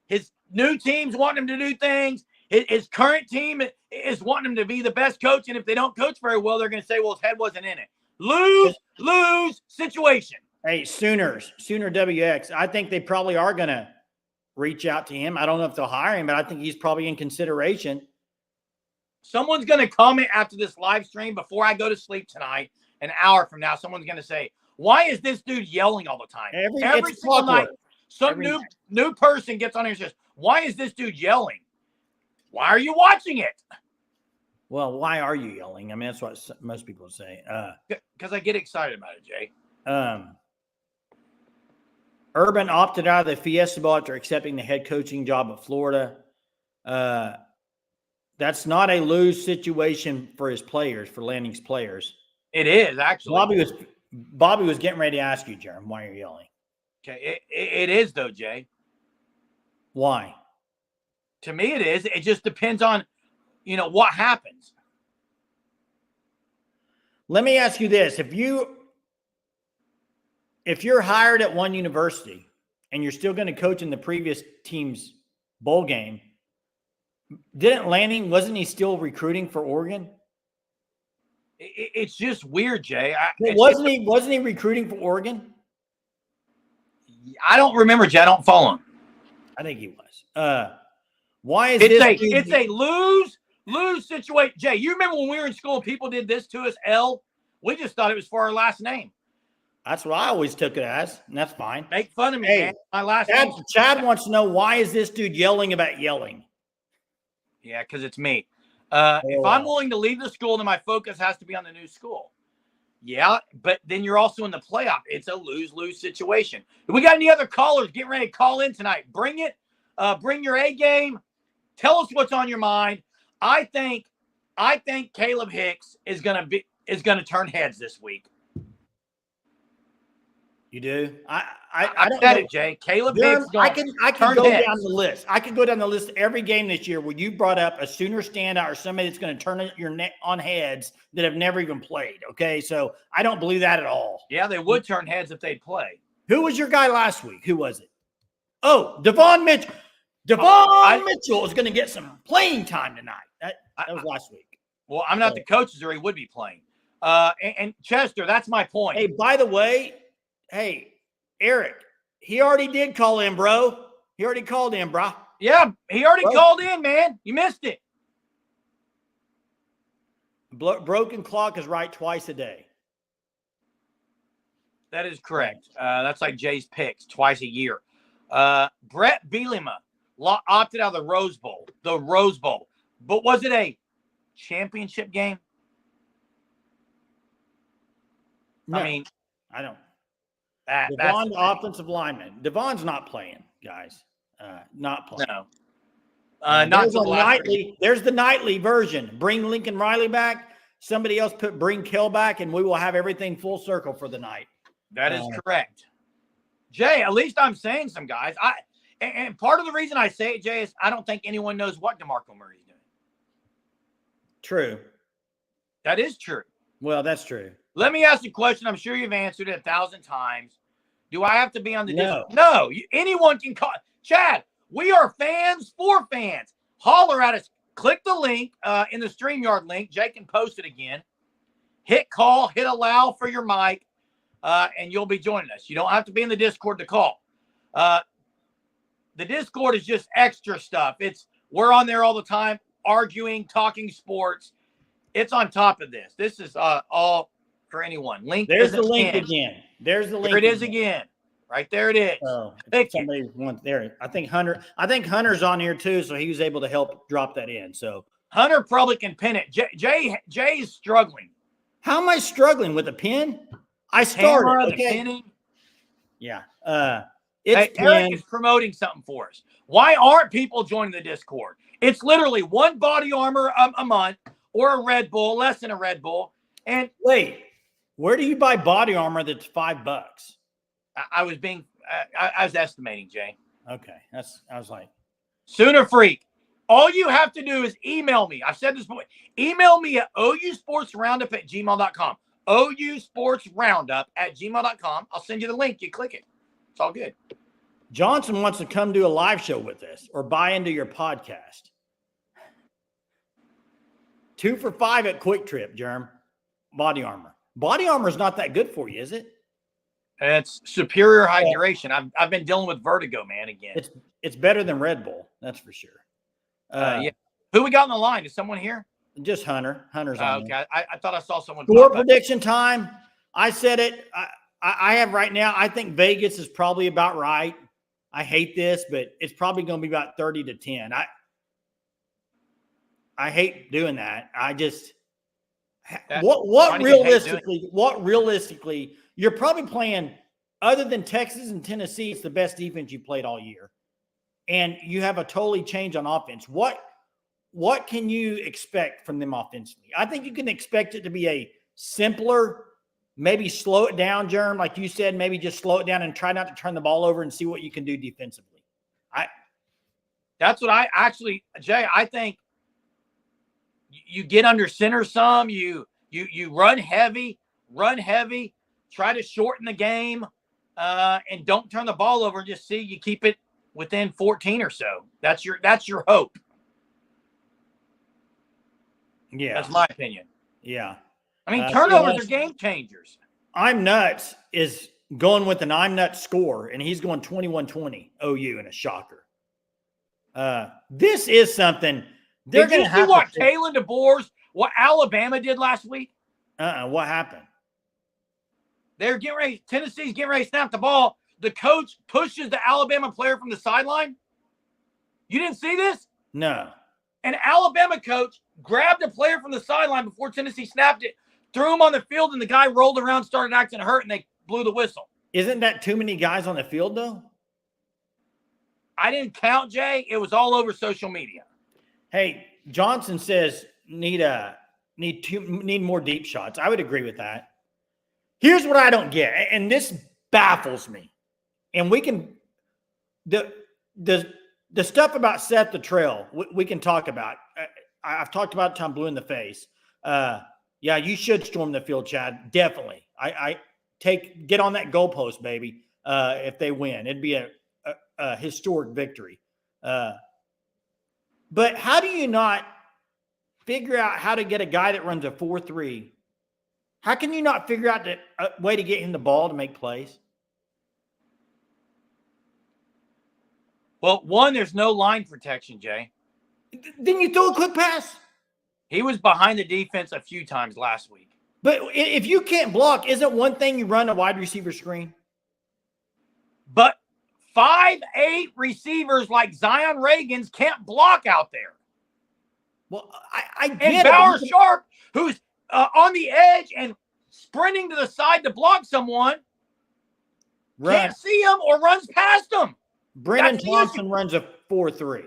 his new teams want him to do things. His current team is wanting him to be the best coach, and if they don't coach very well, they're going to say, well, his head wasn't in it. Lose situation. Hey, Sooner WX, I think they probably are going to reach out to him. I don't know if they'll hire him, but I think he's probably in consideration. Someone's going to comment after this live stream before I go to sleep tonight, an hour from now. Someone's going to say, why is this dude yelling all the time? Every single night, some new person gets on here and says, why is this dude yelling? Why are you watching it? Well, why are you yelling? I mean, that's what most people say. Because I get excited about it, Jay. Urban opted out of the Fiesta Bowl after accepting the head coaching job at Florida. That's not a lose situation for his players, for Lanning's players. It is, actually. Bobby was getting ready to ask you, Jeremy, why are you yelling? Okay, it is, though, Jay. Why? To me, it is. It just depends on, what happens. Let me ask you this. If you're hired at one university and you're still going to coach in the previous team's bowl game, wasn't he still recruiting for Oregon? It's just weird, Jay. Wasn't he recruiting for Oregon? I don't remember, Jay. I don't follow him. I think he was. Why is it's a lose situation? Jay, you remember when we were in school and people did this to us, L? We just thought it was for our last name. That's what I always took it as, and that's fine. Make fun of me, man. My last name. Chad wants to know, why is this dude yelling about yelling? Yeah, because it's me. If I'm willing to leave the school, then my focus has to be on the new school. Yeah, but then you're also in the playoff. It's a lose-lose situation. If we got any other callers, get ready to call in tonight. Bring it. Bring your A game. Tell us what's on your mind. I think Caleb Hicks is gonna turn heads this week. You do? I said it, Jay. Caleb Hicks. I can go down the list. I can go down the list every game this year where you brought up a Sooner standout or somebody that's going to turn your neck on heads that have never even played. Okay, so I don't believe that at all. Yeah, they would turn heads if they'd play. Who was your guy last week? Who was it? Oh, Devon Mitchell. Mitchell is going to get some playing time tonight. That was last week. Well, I'm not the coaches, or he would be playing. And Chester, that's my point. Hey, by the way, Eric, he already did call in, bro. He already called in, bro. Yeah, he already called in, man. You missed it. Broken clock is right twice a day. That is correct. That's like Jay's picks twice a year. Brett Bielema opted out of the Rose Bowl. The Rose Bowl. But was it a championship game? No, I mean, I don't. that's Devon, the the thing. offensive lineman. Devon's not playing, guys. Not playing. No. Not there's, till a the last nightly, there's the nightly version. Bring Lincoln Riley back. Somebody else bring Kell back, and we will have everything full circle for the night. That is correct. Jay, at least I'm saying some guys. And part of the reason I say it, Jay, is I don't think anyone knows what DeMarco Murray's doing. True. That is true. Well, that's true. Let me ask you a question. I'm sure you've answered it 1,000 times. Do I have to be on the No. No. Anyone can call. Chad, we are fans for fans. Holler at us. Click the link in the StreamYard link. Jay can post it again. Hit call, hit allow for your mic, and you'll be joining us. You don't have to be in the Discord to call. The Discord is just extra stuff. We're on there all the time, arguing, talking sports. It's on top of this. This is all for anyone. Link. There's the link again. There's the link. There it is again. Right there it is. Oh, Click somebody wants there. I think Hunter's on here too, so he was able to help drop that in. So Hunter probably can pin it. Jay is struggling. how am I struggling with a pin? I started. Camera, the Okay. pinning. Yeah. Hey, It's Eric pinned. is promoting something for us. Why aren't people joining the Discord? It's literally one body armor a month or a Red Bull, less than a Red Bull. And Wait, where do you buy body armor that's $5? I was estimating, Jay. Okay, I was like, Sooner Freak. All you have to do is email me. I've said this before. Email me at ousportsroundup@gmail.com. ousportsroundup@gmail.com. I'll send you the link. You click it. It's all good. Johnson wants to come do a live show with us or buy into your podcast. 2 for $5 at Quick Trip, Germ. Body armor. Body armor is not that good for you, is it? It's superior hydration. I've been dealing with vertigo, man, again. It's better than Red Bull, that's for sure. Yeah. Who we got on the line? Is someone here? Just Hunter. Hunter's on. Okay. I thought I saw someone. Score pop up. prediction time. I said it. I have right now. I think Vegas is probably about right. I hate this, but it's probably going to be about 30-10. I hate doing that. I just what realistically you're probably playing other than Texas and Tennessee. It's the best defense you played all year, and you have a totally change on offense. What can you expect from them offensively? I think you can expect it to be a simpler, maybe slow it down, Germ, like you said, maybe just slow it down and try not to turn the ball over and see what you can do defensively. That's what Jay, I think you get under center some, you run heavy, try to shorten the game, and don't turn the ball over and just see you keep it within 14 or so. That's your hope. Yeah. That's my opinion. Yeah. I mean, turnovers are game changers. I'm nuts is going with an I'm nuts score, and he's going 21-20 OU in a shocker. This is something they're going to have. Did you see what Kalen DeBoer's, what Alabama did last week? What happened? They're getting ready. Tennessee's getting ready to snap the ball. The coach pushes the Alabama player from the sideline. You didn't see this? No. An Alabama coach grabbed a player from the sideline before Tennessee snapped it, threw him on the field, and the guy rolled around, started acting hurt, and they blew the whistle. Isn't that too many guys on the field, though? I didn't count, Jay. It was all over social media. Hey, Johnson says need more deep shots. I would agree with that. Here's what I don't get, and this baffles me. And we can the stuff about Seth the Trail, we can talk about. I've talked about it till I'm blue in the face. Yeah, you should storm the field, Chad. Definitely. Get on that goalpost, baby. If they win, it'd be a historic victory. But how do you not figure out how to get a guy that runs a 4.3? How can you not figure out a way to get him the ball to make plays? Well, one, there's no line protection, Jay. Then you throw a quick pass. He was behind the defense a few times last week. But if you can't block, isn't one thing you run a wide receiver screen? But 5'8" receivers like Zion Reagan's can't block out there. Well, I And get Bauer it. Sharp, who's on the edge and sprinting to the side to block someone, can't see him or runs past him. Brennan That's the Thompson issue. runs a 4.3.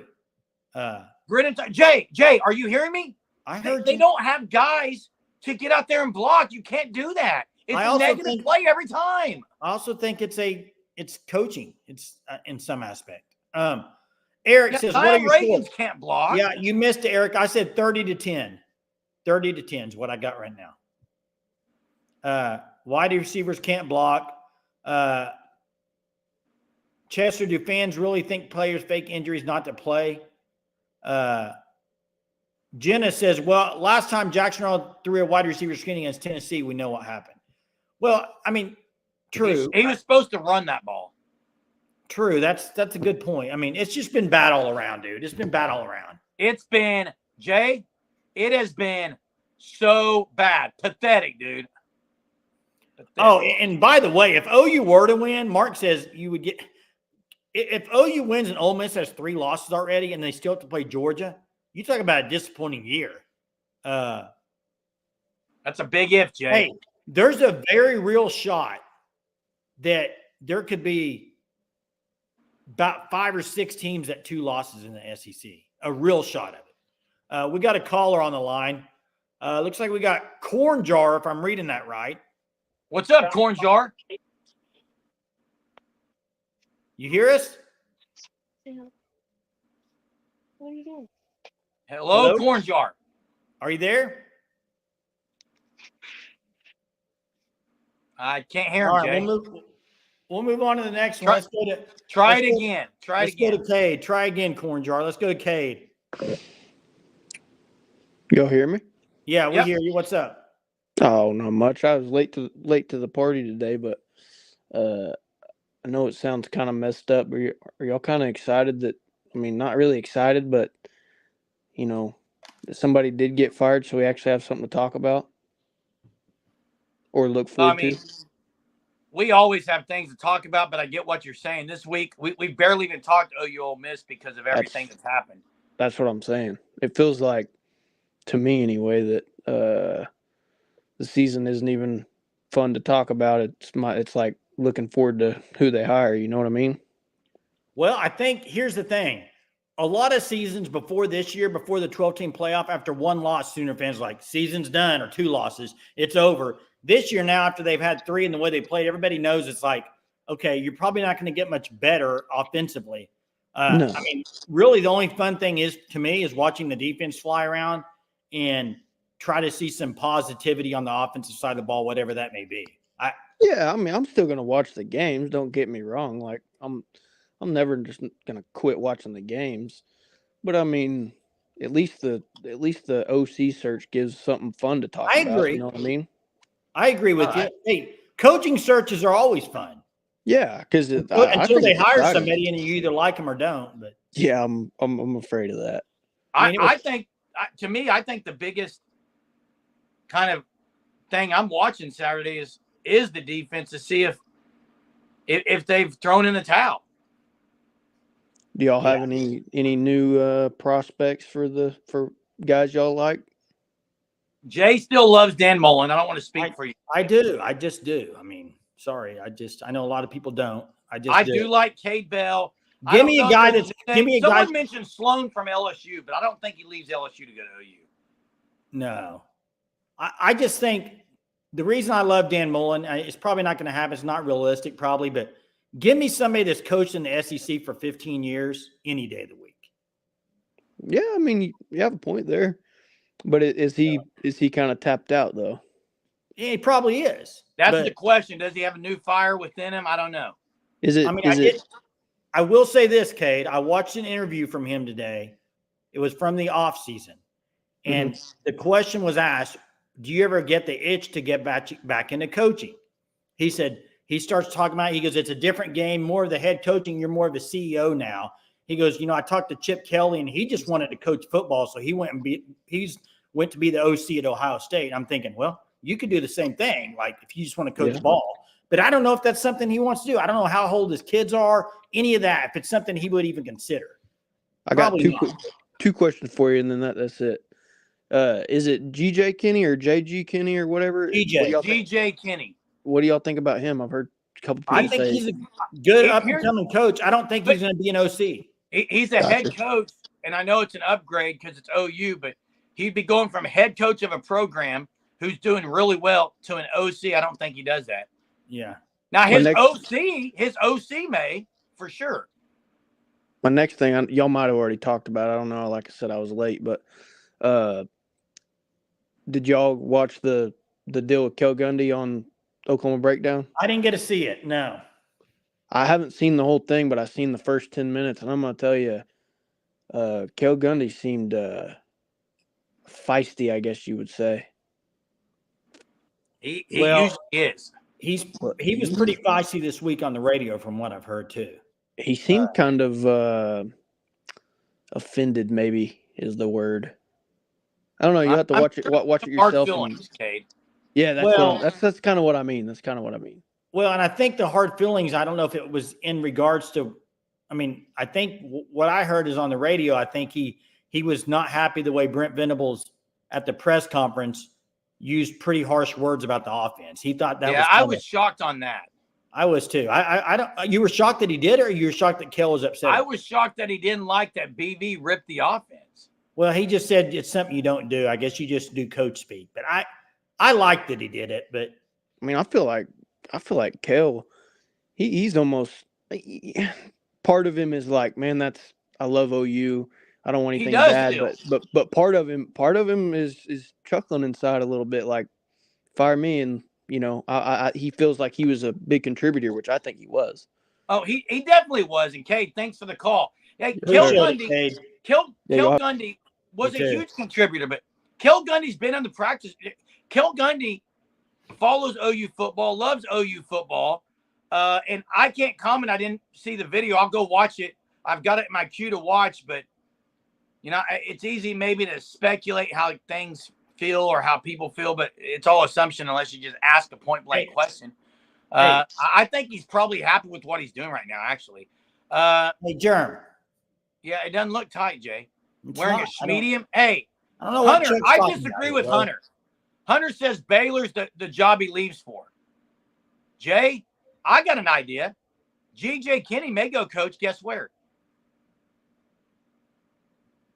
Jay, are you hearing me? I heard They you. don't have guys to get out there and block. You can't do that. It's I a also negative think- play every time. I also think it's coaching. It's in some aspect. Eric says, what are Zion your Reagan's scores? can't block. Yeah, you missed it, Eric. I said 30-10. 30-10 is what I got right now. Wide receivers can't block. Chester, do fans really think players fake injuries not to play? Jenna says, well, last time Jackson Earl threw a wide receiver screen against Tennessee, we know what happened. Well, I mean, true. He was supposed to run that ball. True. That's a good point. I mean, it's just been bad all around, dude. It's been bad all around. It's been, Jay, it has been so bad. Pathetic, dude. Pathetic. Oh, and by the way, if OU were to win, Mark says you would get – if OU wins and Ole Miss has 3 losses already and they still have to play Georgia, you talk about a disappointing year. That's a big if, Jay. Hey, there's a very real shot that there could be about 5 or 6 teams at 2 losses in the SEC. A real shot of it. We got a caller on the line. Looks like we got Corn Jar, if I'm reading that right. What's up, Corn Jar? You hear us? What are you doing? Hello, Corn Jar. Are you there? I can't hear him, All right, Jay. we'll move on to the next one. Let's go to Try let's it go- again. Try it Let's go again. to Cade. Try again, Corn Jar. Let's go to Cade. Y'all hear me? Yeah, we Yep. hear you. What's up? Oh, not much. I was late to the party today, but I know it sounds kind of messed up. Are y'all kind of excited that? I mean, not really excited, but you know, that somebody did get fired, so we actually have something to talk about or look forward to. We always have things to talk about, but I get what you're saying. This week, we barely even talked to OU Ole Miss because of everything that's happened. That's what I'm saying. It feels like, to me anyway, that the season isn't even fun to talk about. It's like looking forward to who they hire. You know what I mean? Well, I think here's the thing. A lot of seasons before this year, before the 12-team playoff, after 1 loss, Sooner fans are like, season's done, or 2 losses, it's over. This year now, after they've had 3 and the way they played, everybody knows it's like, okay, you're probably not going to get much better offensively. No. I mean, really the only fun thing is, to me, is watching the defense fly around and try to see some positivity on the offensive side of the ball, whatever that may be. Yeah, I mean, I'm still gonna watch the games. Don't get me wrong. Like, I'm never just gonna quit watching the games. But I mean, at least the OC search gives something fun to talk I about. agree. You know what I mean? I agree with you. Hey, coaching searches are always fun. Yeah, because Until they hire somebody and you either like them or don't. But yeah, I'm afraid of that. I think, to me, I think the biggest kind of thing I'm watching Saturday is the defense to see if they've thrown in the towel. Do y'all have any new prospects for guys y'all like? Jay still loves Dan Mullen. I don't want to speak for you. I do. I just do. I mean, sorry. I know a lot of people don't. I do like Cade Bell. Give me a guy that's Someone mentioned Sloan from LSU, but I don't think he leaves LSU to go to OU. No. I just think the reason I love Dan Mullen, it's probably not going to happen. It's not realistic, probably, but give me somebody that's coached in the SEC for 15 years any day of the week. Yeah, I mean, you have a point there. But is he kind of tapped out, though? Yeah, he probably is. That's the question. Does he have a new fire within him? I don't know. I will say this, Cade. I watched an interview from him today. It was from the offseason. And the question was asked, do you ever get the itch to get back into coaching? He said, he starts talking about, he goes, it's a different game, more of the head coaching. You're more of the CEO now. He goes, I talked to Chip Kelly and he just wanted to coach football. So he went to be the OC at Ohio State. I'm thinking, well, you could do the same thing. Like if you just want to coach ball, But I don't know if that's something he wants to do. I don't know how old his kids are, any of that, if it's something he would even consider. I got Probably not. two questions for you, and then that's it. Is it GJ Kenny or JG Kenny or whatever? GJ. What do y'all think? GJ Kenny. What do y'all think about him? I've heard a couple people I think say he's a good Here- up-and-coming coach. I don't think he's going to be an OC. He's a head coach, and I know it's an upgrade because it's OU, but he'd be going from head coach of a program who's doing really well to an OC. I don't think he does that. Yeah. Now his OC may for sure. my next thing, y'all might have already talked about. I don't know. Like I said, I was late, but did y'all watch the deal with Kel Gundy on Oklahoma Breakdown? I didn't get to see it. No. I haven't seen the whole thing, but I've seen the first 10 minutes, and I'm going to tell you, Kel Gundy seemed feisty, I guess you would say. He Well, usually is. He was pretty feisty this week on the radio, from what I've heard too. He seemed kind of offended, maybe is the word. I don't know. You have to watch it Hard yourself. feelings, Cade. Yeah, that's kind of what I mean. That's kind of what I mean. Well, and I think the hard feelings, I don't know if it was in regards to, I mean, I think what I heard is on the radio, I think he was not happy the way Brent Venables at the press conference used pretty harsh words about the offense. He thought that was I was shocked on that. I was too. I don't, you were shocked that he did, or you were shocked that Kel was upset? I was shocked that he didn't like that BV ripped the offense. Well, he just said it's something you don't do. I guess you just do coach speak. But I liked that he did it. But I mean, I feel like Kel, he's almost part of him is like, man, I love OU. I don't want anything bad, but part of him is chuckling inside a little bit, like fire me, and he feels like he was a big contributor, which I think he was. Oh, he definitely was. And Cade, thanks for the call. Hey, Kel Gundy was a huge contributor, but Kel Gundy's been on the practice. Kel Gundy follows OU football, loves OU football, and I can't comment. I didn't see the video. I'll go watch it. I've got it in my queue to watch, but it's easy maybe to speculate how things feel or how people feel, but it's all assumption unless you just ask a point blank question. I think he's probably happy with what he's doing right now, actually. Hey, Germ. Yeah, it doesn't look tight, Jay. It's Wearing not. a medium. Hey, I don't know what Hunter, Chuck's I talking disagree about, with bro. Hunter. Hunter says Baylor's the job he leaves for. Jay, I got an idea. GJ Kenny may go coach. Guess where?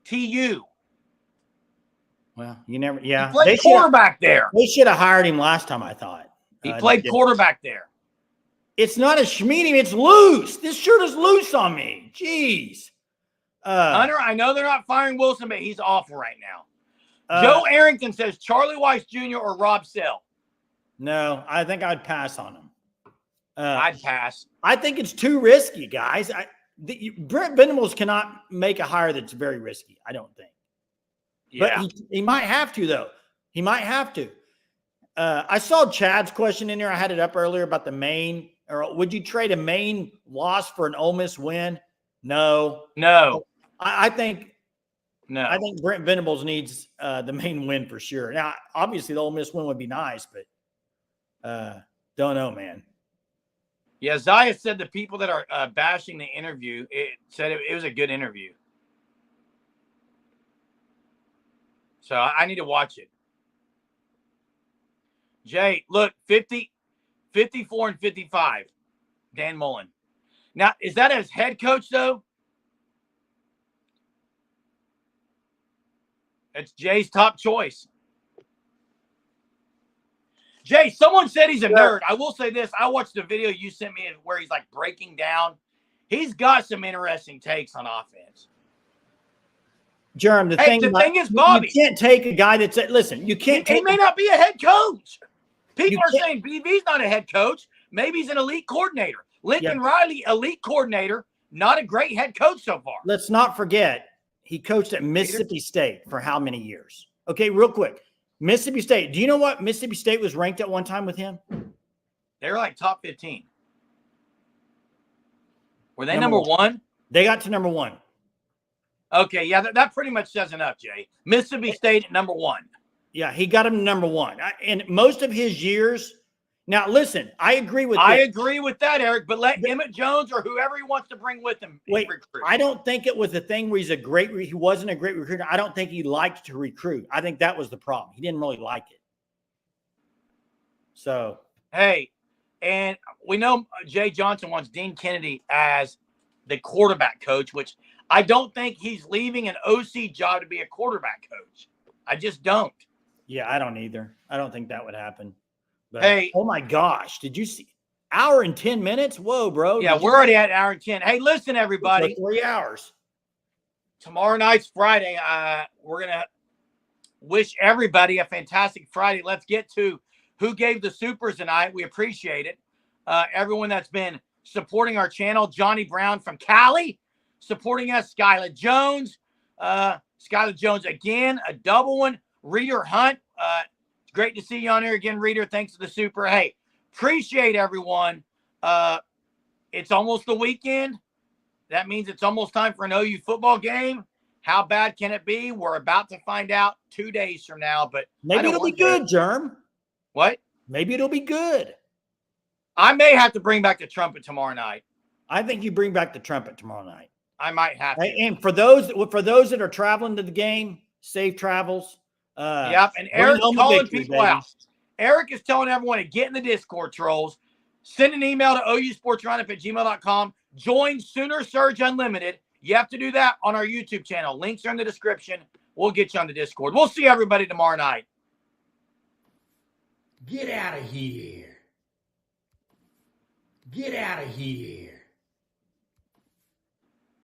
TU. Well, you never. Yeah, He played quarterback there. They should have hired him last time, I thought. He played quarterback there. It's not a schmedium. It's loose. This shirt is loose on me. Jeez. Hunter, I know they're not firing Wilson, but he's awful right now. Joe Arrington says Charlie Weiss Jr. or Rob Sell. No, I think I'd pass on him. I'd pass. I think it's too risky, guys. Brent Venables cannot make a hire that's very risky, I don't think. Yeah. But he might have to, though. He might have to. I saw Chad's question in there. I had it up earlier about the Maine. Or would you trade a Maine loss for an Ole Miss win? No. I think Brent Venables needs the Maine win for sure. Now, obviously, the Ole Miss win would be nice, but don't know, man. Yeah, Zaya said the people that are bashing the interview, it said it was a good interview. So I need to watch it. Jay, look, 50, 54 and 55, Dan Mullen. Now, is that as head coach, though? It's Jay's top choice. Jay, someone said he's a nerd. I will say this. I watched the video you sent me where he's like breaking down. He's got some interesting takes on offense. Germ, the thing is, Bobby, you can't take a guy that's listen. You can't. He may not be a head coach. People are saying BV's not a head coach. Maybe he's an elite coordinator. Lincoln Riley, elite coordinator, not a great head coach so far. Let's not forget he coached at Mississippi State for how many years? Okay, real quick. Mississippi State. Do you know what Mississippi State was ranked at one time with him? They were like top 15. Were they number one? They got to number one. Okay, yeah, that pretty much says enough, Jay. Mississippi State at number one. Yeah, he got him to number one. And most of his years, Now, listen, I agree with I this. agree with that, Eric, but let Emmett Jones or whoever he wants to bring with him Wait, recruit. I don't think it was a thing where he wasn't a great recruiter. I don't think he liked to recruit. I think that was the problem. He didn't really like it. So, hey, and we know Jay Johnson wants Dean Kennedy as the quarterback coach, which I don't think he's leaving an OC job to be a quarterback coach. I just don't. yeah, I don't either. I don't think that would happen. But, Hey. oh my gosh, did you see? Hour and 10 minutes? Whoa, bro. Yeah, we're already at hour and 10. Hey, listen, everybody. 3 hours. Tomorrow night's Friday. We're going to wish everybody a fantastic Friday. Let's get to who gave the supers tonight. We appreciate it. Everyone that's been supporting our channel. Johnny Brown from Cali supporting us. Skylar Jones. Skylar Jones again, a double one. Reader Hunt. It's great to see you on here again, Reader. Thanks for the super. Hey, appreciate everyone. It's almost the weekend. That means it's almost time for an OU football game. How bad can it be? We're about to find out 2 days from now, but maybe it'll be good, Germ. What? Maybe it'll be good. I may have to bring back the trumpet tomorrow night. I think you bring back the trumpet tomorrow night. I might have to. And for those that are traveling to the game, safe travels. Yep, and Eric's calling people out. Eric is telling everyone to get in the Discord trolls. Send an email to ousportsroundup@gmail.com. Join Sooner Surge Unlimited. You have to do that on our YouTube channel. Links are in the description. We'll get you on the Discord. We'll see everybody tomorrow night. Get out of here. Get out of here.